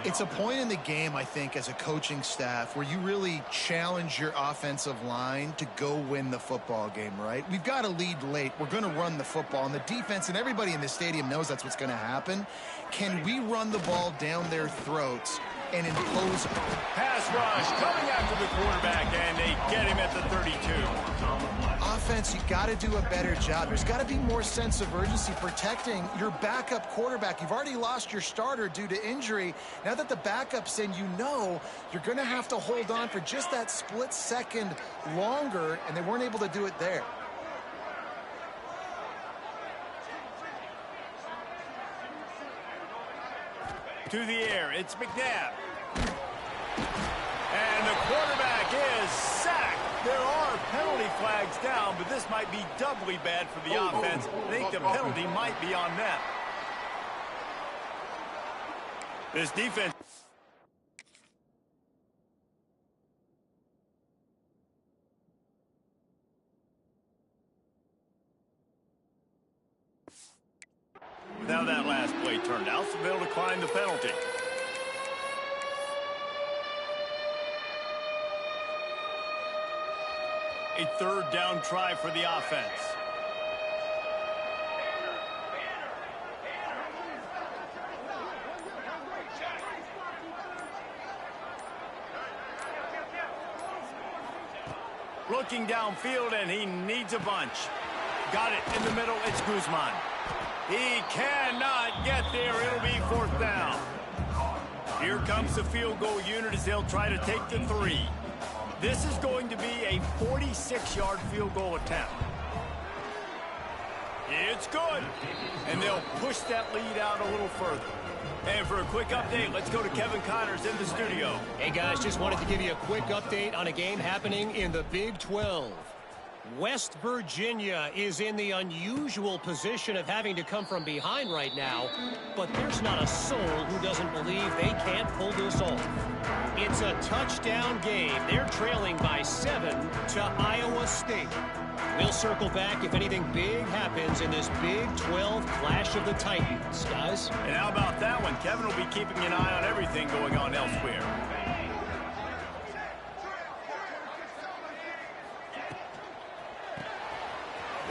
It's a point in the game, I think, as a coaching staff where you really challenge your offensive line to go win the football game, right? We've got a lead late. We're going to run the football. And the defense and everybody in the stadium knows that's what's going to happen. Can we run the ball down their throats and impose? Pass rush coming after the quarterback, and they get him at the 32. Offense, you got to do a better job. There's got to be more sense of urgency protecting your backup quarterback. You've already lost your starter due to injury. Now that the backup's in, you know you're going to have to hold on for just that split second longer, and they weren't able to do it there. To the air, it's McNabb. And the quarterback is sacked. There are penalty flags down, but this might be doubly bad for the offense. I think the penalty might be on them. This defense. With how that last play turned out, so they'll decline the penalty. A third down try for the offense. Looking downfield, and he needs a bunch. Got it in the middle. It's Guzman. He cannot get there. It'll be fourth down. Here comes the field goal unit as they'll try to take the 3. This is going to be a 46-yard field goal attempt. It's good. And they'll push that lead out a little further. And for a quick update, let's go to Kevin Connors in the studio. Hey, guys, just wanted to give you a quick update on a game happening in the Big 12. West Virginia is in the unusual position of having to come from behind right now, but there's not a soul who doesn't believe they can't pull this off. It's a touchdown game. They're trailing by 7 to Iowa State. We'll circle back if anything big happens in this Big 12 Clash of the Titans, guys. And how about that one? Kevin will be keeping an eye on everything going on elsewhere.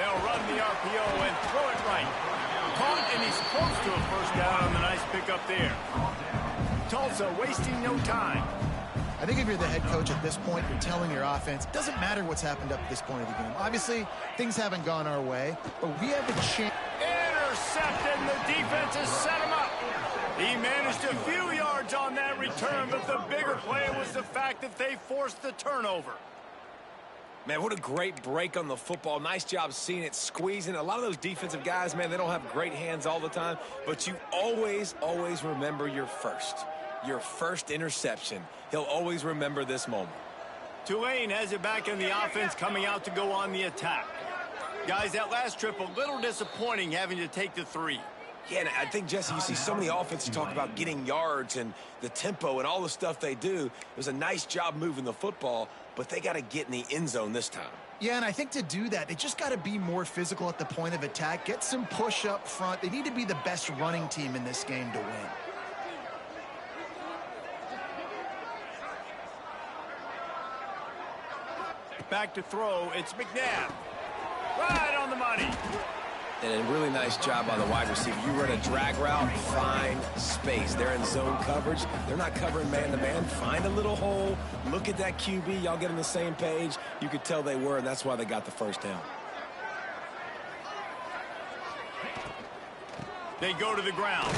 They'll run the RPO and throw it right. Caught, and he's close to a first down on the nice pickup there. Tulsa wasting no time. I think if you're the head coach at this point, you're telling your offense, it doesn't matter what's happened up to this point of the game. Obviously, things haven't gone our way, but we have a chance. Intercepted, and the defense has set him up. He managed a few yards on that return, but the bigger play was the fact that they forced the turnover. Man, what a great break on the football. Nice job seeing it, squeezing. A lot of those defensive guys, man, they don't have great hands all the time, but you always, always remember your first interception. He'll always remember this moment. Tulane has it back in the offense, coming out to go on the attack. Guys, that last trip, a little disappointing having to take the 3. Yeah, and I think, Jesse, you see so many offenses talk about getting yards and the tempo and all the stuff they do. It was a nice job moving the football, but they got to get in the end zone this time. Yeah, and I think to do that, they just got to be more physical at the point of attack, get some push up front. They need to be the best running team in this game to win. Back to throw, it's McNabb. Right on the money. And a really nice job by the wide receiver. You run a drag route, find space. They're in zone coverage. They're not covering man-to-man. Find a little hole. Look at that QB. Y'all get on the same page. You could tell they were, and that's why they got the first down. They go to the ground.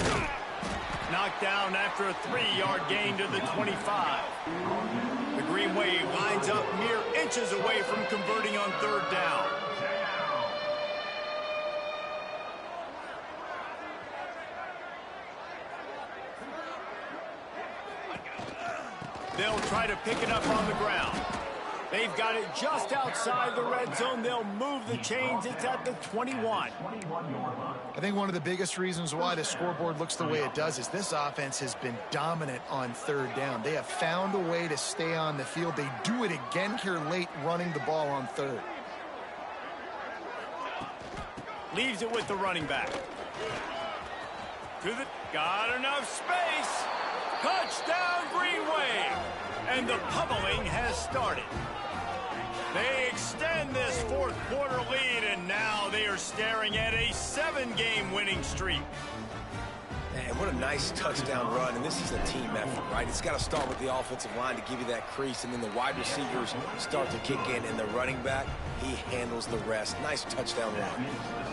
Knocked down after a 3-yard gain to the 25. The Green Wave lines up mere inches away from converting on 3rd down. They'll try to pick it up on the ground. They've got it just outside the red zone. They'll move the chains. It's at the 21. I think one of the biggest reasons why the scoreboard looks the way it does is this offense has been dominant on 3rd down. They have found a way to stay on the field. They do it again here late, running the ball on 3rd. Leaves it with the running back. Got enough space. Touchdown, Green Wave. And the pummeling has started. They extend this 4th quarter lead, and now they are staring at a 7-game winning streak. Man, what a nice touchdown run, and this is a team effort, right? It's got to start with the offensive line to give you that crease, and then the wide receivers start to kick in, and the running back, he handles the rest. Nice touchdown run.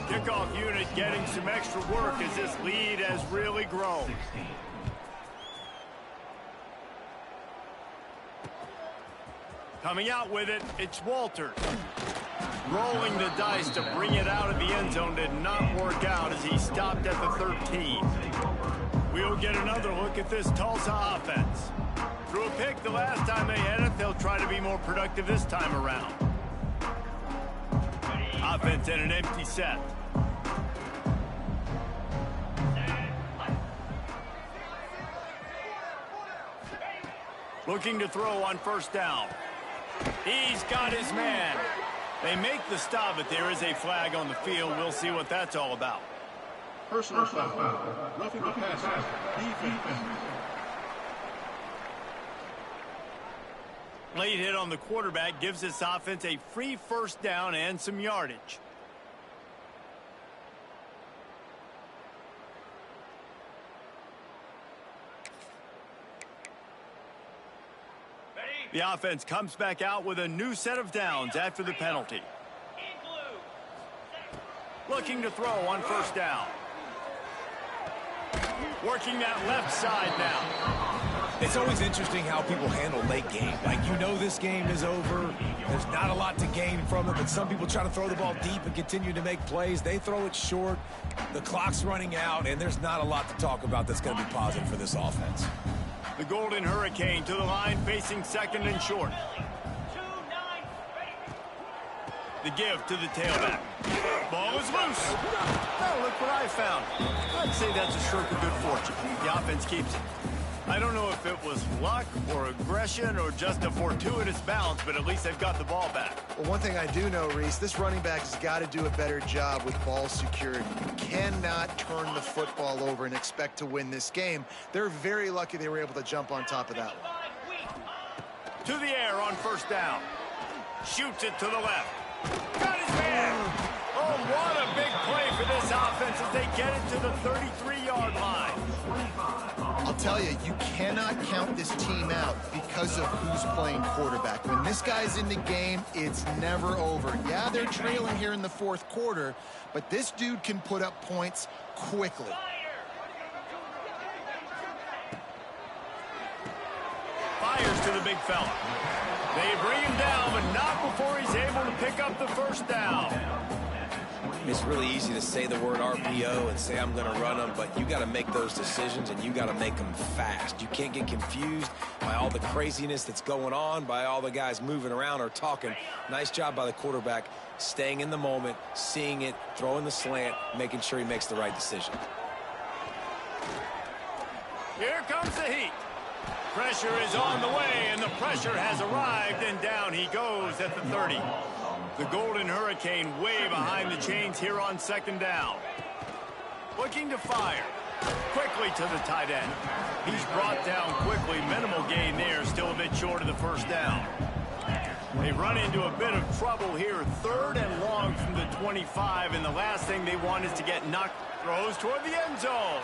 Kickoff unit getting some extra work as this lead has really grown. Coming out with it, it's Walters. Rolling the dice to bring it out of the end zone did not work out as he stopped at the 13. We'll get another look at this Tulsa offense. Threw a pick the last time they had it. They'll try to be more productive this time around. Offense in an empty set. Looking to throw on 1st down. He's got his man. They make the stop, but there is a flag on the field. We'll see what that's all about. Personal foul. Roughing the passer. Defense. Late hit on the quarterback gives this offense a free 1st down and some yardage. The offense comes back out with a new set of downs after the penalty. Looking to throw on 1st down. Working that left side now. It's always interesting how people handle late game. Like, you know this game is over. There's not a lot to gain from it, but some people try to throw the ball deep and continue to make plays. They throw it short. The clock's running out, and there's not a lot to talk about that's going to be positive for this offense. The Golden Hurricane to the line, facing 2nd and short. The give to the tailback. Ball is loose. Oh, look what I found. I'd say that's a stroke of good fortune. The offense keeps it. I don't know if it was luck or aggression or just a fortuitous bounce, but at least they've got the ball back. Well, one thing I do know, Reese, this running back has got to do a better job with ball security. You cannot turn the football over and expect to win this game. They're very lucky they were able to jump on top of that one. To the air on 1st down. Shoots it to the left. Got his man. What a big play for this offense as they get it to the 33-yard line. I'll tell you, you cannot count this team out because of who's playing quarterback. When this guy's in the game, it's never over. Yeah, they're trailing here in the fourth quarter, but this dude can put up points quickly. Fires to the big fella. They bring him down, but not before he's able to pick up the first down. It's really easy to say the word RPO and say I'm going to run them, but you got to make those decisions, and you got to make them fast. You can't get confused by all the craziness that's going on, by all the guys moving around or talking. Nice job by the quarterback, staying in the moment, seeing it, throwing the slant, making sure he makes the right decision. Here comes the heat. Pressure is on the way, and the pressure has arrived, and down he goes at the 30. The Golden Hurricane way behind the chains here on second down. Looking to fire. Quickly to the tight end. He's brought down quickly. Minimal gain there, still a bit short of the first down. They run into a bit of trouble here. 3rd and long from the 25, and the last thing they want is to get knocked. Throws toward the end zone.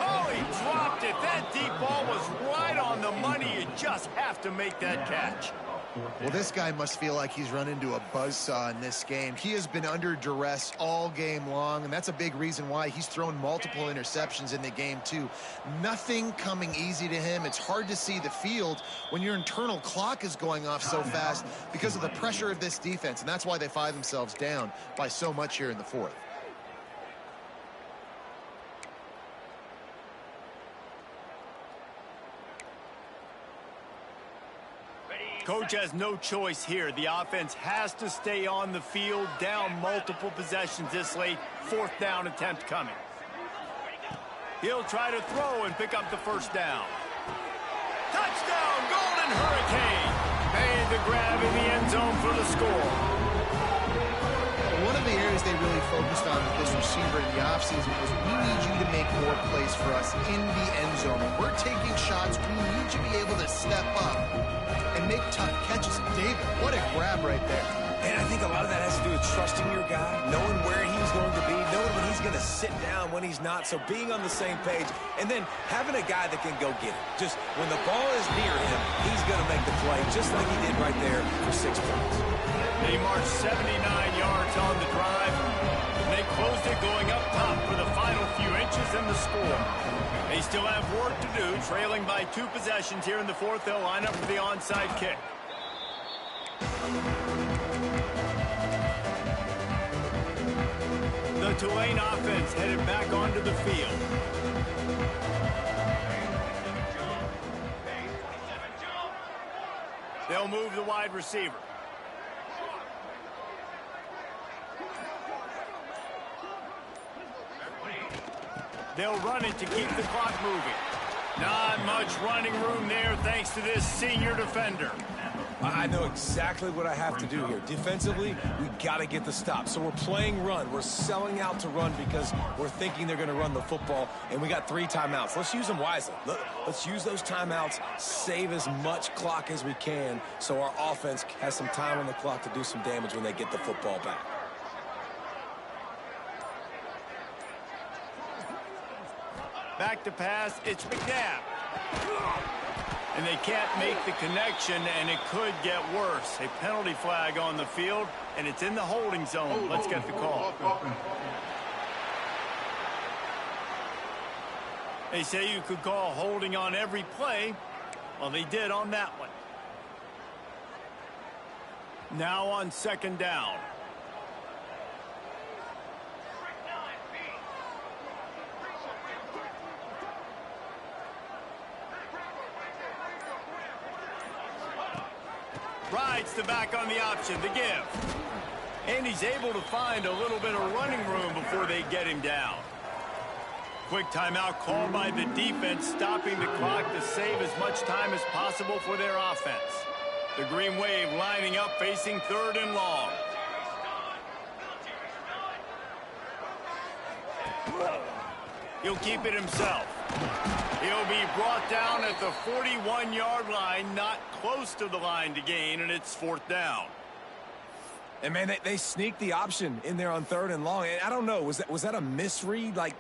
Oh, he dropped it. That deep ball was right on the money. You just have to make that catch. Well, this guy must feel like he's run into a buzzsaw in this game. He has been under duress all game long, and that's a big reason why he's thrown multiple interceptions in the game, too. Nothing coming easy to him. It's hard to see the field when your internal clock is going off so fast because of the pressure of this defense, and that's why they find themselves down by so much here in the fourth. Coach has no choice here. The offense has to stay on the field, down multiple possessions this late. 4th down attempt coming. He'll try to throw and pick up the first down. Touchdown, Golden Hurricane! Made the grab in the end zone for the score. One of the areas they really focused on with this receiver in the offseason was we need you to make more plays for us in the end zone. When we're taking shots, we need you to be able to step up and make tough catches. David, what a grab right there. And I think a lot of that has to do with trusting your guy, knowing where he's going to be, knowing when he's going to sit down, when he's not. So being on the same page, and then having a guy that can go get it. Just when the ball is near him, he's going to make the play, just like he did right there for 6 points. They marched 79 yards on the drive. They closed it going up top for the final few inches and the score. They still have work to do, trailing by 2 possessions here in the fourth. They'll line up for the onside kick. The Tulane offense headed back onto the field. They'll move the wide receiver. They'll run it to keep the clock moving. Not much running room there thanks to this senior defender. I know exactly what I have to do here. Defensively, we got to get the stop. So we're playing run. We're selling out to run because we're thinking they're going to run the football, and we got 3 timeouts. Let's use them wisely. Let's use those timeouts, save as much clock as we can so our offense has some time on the clock to do some damage when they get the football back. Back to pass, it's McNabb. And they can't make the connection, and it could get worse. A penalty flag on the field, and it's in the holding zone. Let's get the call. They say you could call holding on every play. Well, they did on that one. Now on 2nd down. Rides the back on the option, the give. And he's able to find a little bit of running room before they get him down. Quick timeout called by the defense, stopping the clock to save as much time as possible for their offense. The Green Wave lining up, facing 3rd and long. He'll keep it himself. He'll be brought down at the 41-yard line, not close to the line to gain, and it's 4th down. And, man, they sneaked the option in there on 3rd and long. And I don't know, was that a misread? Like,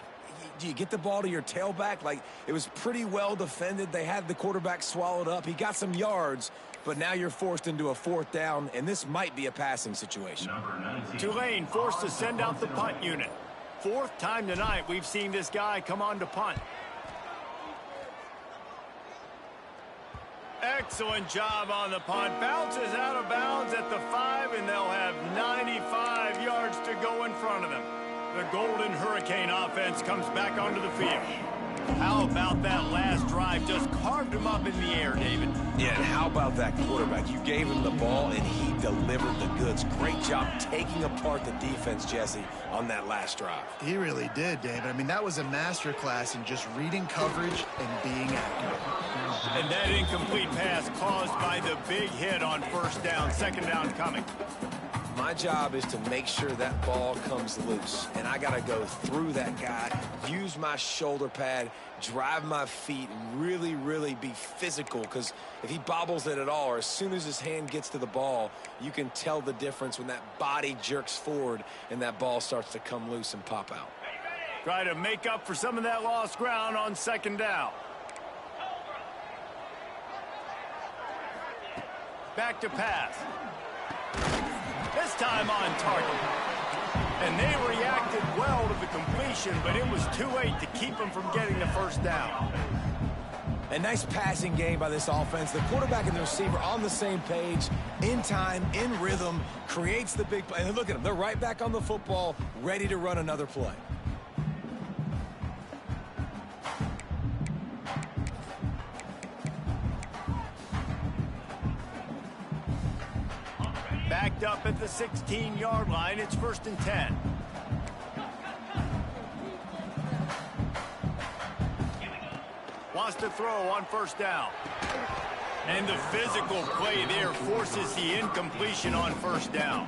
do you get the ball to your tailback? Like, it was pretty well defended. They had the quarterback swallowed up. He got some yards, but now you're forced into a 4th down, and this might be a passing situation. Tulane forced to send out the punt unit. 4th time tonight we've seen this guy come on to punt. Excellent job on the punt. Bounces out of bounds at the 5, and they'll have 95 yards to go in front of them. The Golden Hurricane offense comes back onto the field. How about that last drive? Just carved him up in the air, David. Yeah, and how about that quarterback? You gave him the ball, and he delivered the goods. Great job taking apart the defense, Jesse, on that last drive. He really did, David. I mean, that was a masterclass in just reading coverage and being accurate. And that incomplete pass caused by the big hit on 1st down, 2nd down coming. My job is to make sure that ball comes loose, and I got to go through that guy, use my shoulder pad, drive my feet, and really, really be physical, because if he bobbles it at all, or as soon as his hand gets to the ball, you can tell the difference when that body jerks forward and that ball starts to come loose and pop out. Try to make up for some of that lost ground on 2nd down. Back to pass. This time on target. And they reacted well to the completion, but it was too late to keep them from getting the 1st down. A nice passing game by this offense. The quarterback and the receiver on the same page, in time, in rhythm, creates the big play. And look at them. They're right back on the football, ready to run another play. Backed up at the 16-yard line. It's 1st and 10. Wants to throw on 1st down. And the physical play there forces the incompletion on 1st down.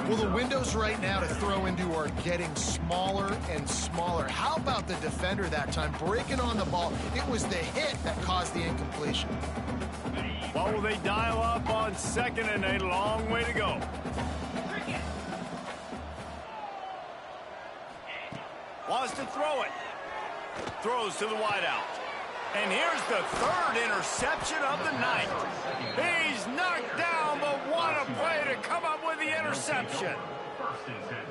Well, the windows right now to throw into are getting smaller and smaller. How about the defender that time breaking on the ball? It was the hit that caused the incompletion. What will they dial up on 2nd and a long way to go? Wants to throw it. Throws to the wideout. And here's the 3rd interception of the night. He's knocked down, but what a play to come up with the interception.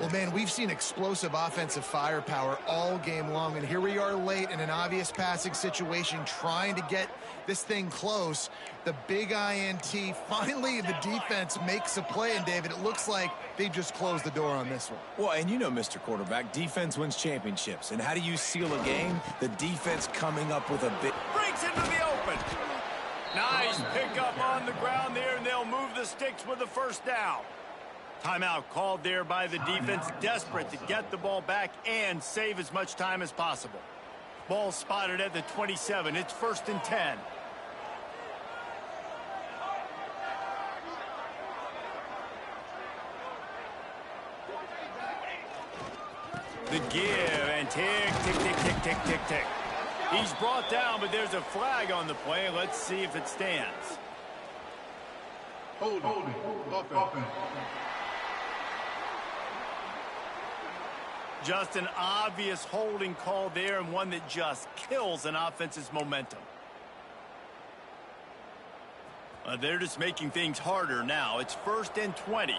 Well, man, we've seen explosive offensive firepower all game long, and here we are late in an obvious passing situation trying to get this thing close. The big INT, finally the defense makes a play, and David, it looks like they just closed the door on this one. Well, and you know, Mr. Quarterback, defense wins championships. And how do you seal a game? The defense coming up with a big... Breaks into the open. Nice pickup on the ground there, and they'll move the sticks with the 1st down. Timeout called there by the defense, desperate to get the ball back and save as much time as possible. Ball spotted at the 27. It's 1st and 10. The give and tick, tick, tick, tick, tick, tick, tick. He's brought down, but there's a flag on the play. Let's see if it stands. Holding. Offense. Just an obvious holding call there, and one that just kills an offense's momentum. They're just making things harder now. It's 1st and 20.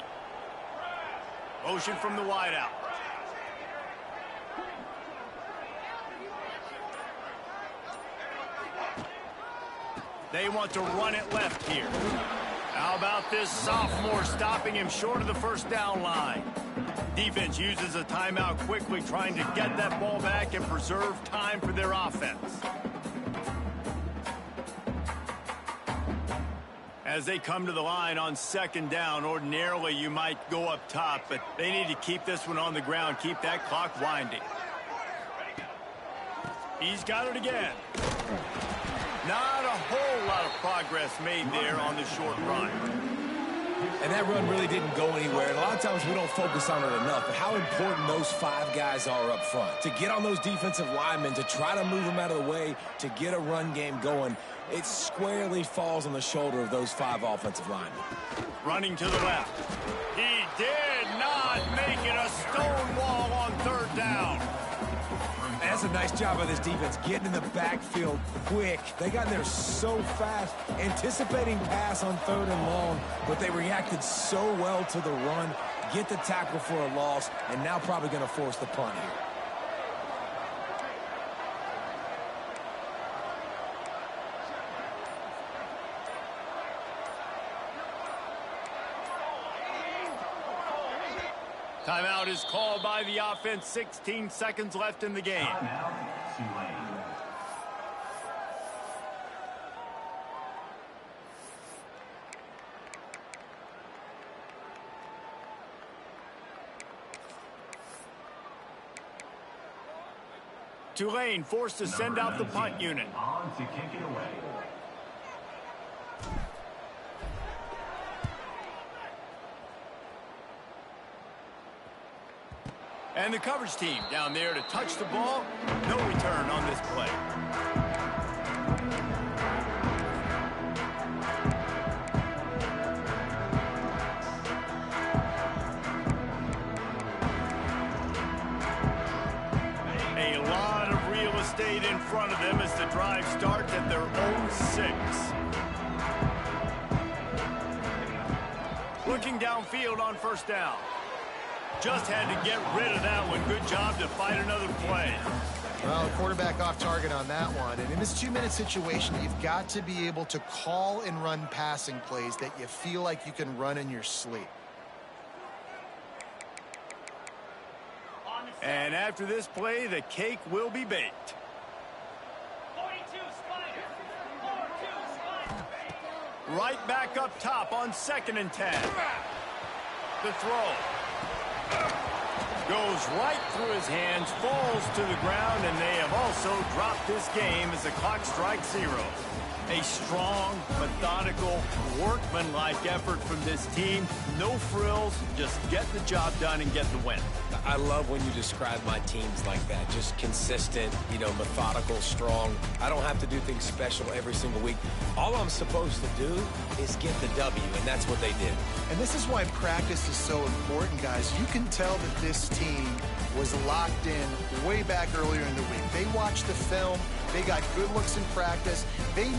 Motion from the wideout. They want to run it left here. How about this sophomore stopping him short of the 1st down line? Defense uses a timeout quickly, trying to get that ball back and preserve time for their offense. As they come to the line on 2nd down, ordinarily you might go up top, but they need to keep this one on the ground, keep that clock winding. He's got it again. Not a whole lot of progress made there on the short run. And that run really didn't go anywhere. And a lot of times we don't focus on it enough. But how important those 5 guys are up front. To get on those defensive linemen, to try to move them out of the way, to get a run game going, it squarely falls on the shoulder of those 5 offensive linemen. Running to the left. He did not make it a stone wall on third down. That's a nice job of this defense, getting in the backfield quick. They got in there so fast, anticipating pass on third and long, but they reacted so well to the run, get the tackle for a loss, and now probably going to force the punt here. Timeout is called by the offense. 16 seconds left in the game. Tulane forced to send out the punt unit. On to kick it away. And the coverage team down there to touch the ball. No return on this play. A lot of real estate in front of them as the drive starts at their own 6. Looking downfield on first down. Just had to get rid of that one. Good job to fight another play. Well, quarterback off target on that one. And in this 2-minute situation, you've got to be able to call and run passing plays that you feel like you can run in your sleep. And after this play, the cake will be baked. 42 Spider. 42 Spider. Right back up top on 2nd and 10. The throw. Goes right through his hands, falls to the ground, and they have also dropped this game as the clock strikes 0. A strong, methodical, workmanlike effort from this team. No frills, just get the job done and get the win. I love when you describe my teams like that. Just consistent, methodical, strong. I don't have to do things special every single week. All I'm supposed to do is get the W, and that's what they did. And this is why practice is so important, guys. You can tell that this team was locked in way back earlier in the week. They watched the film. They got good looks in practice. They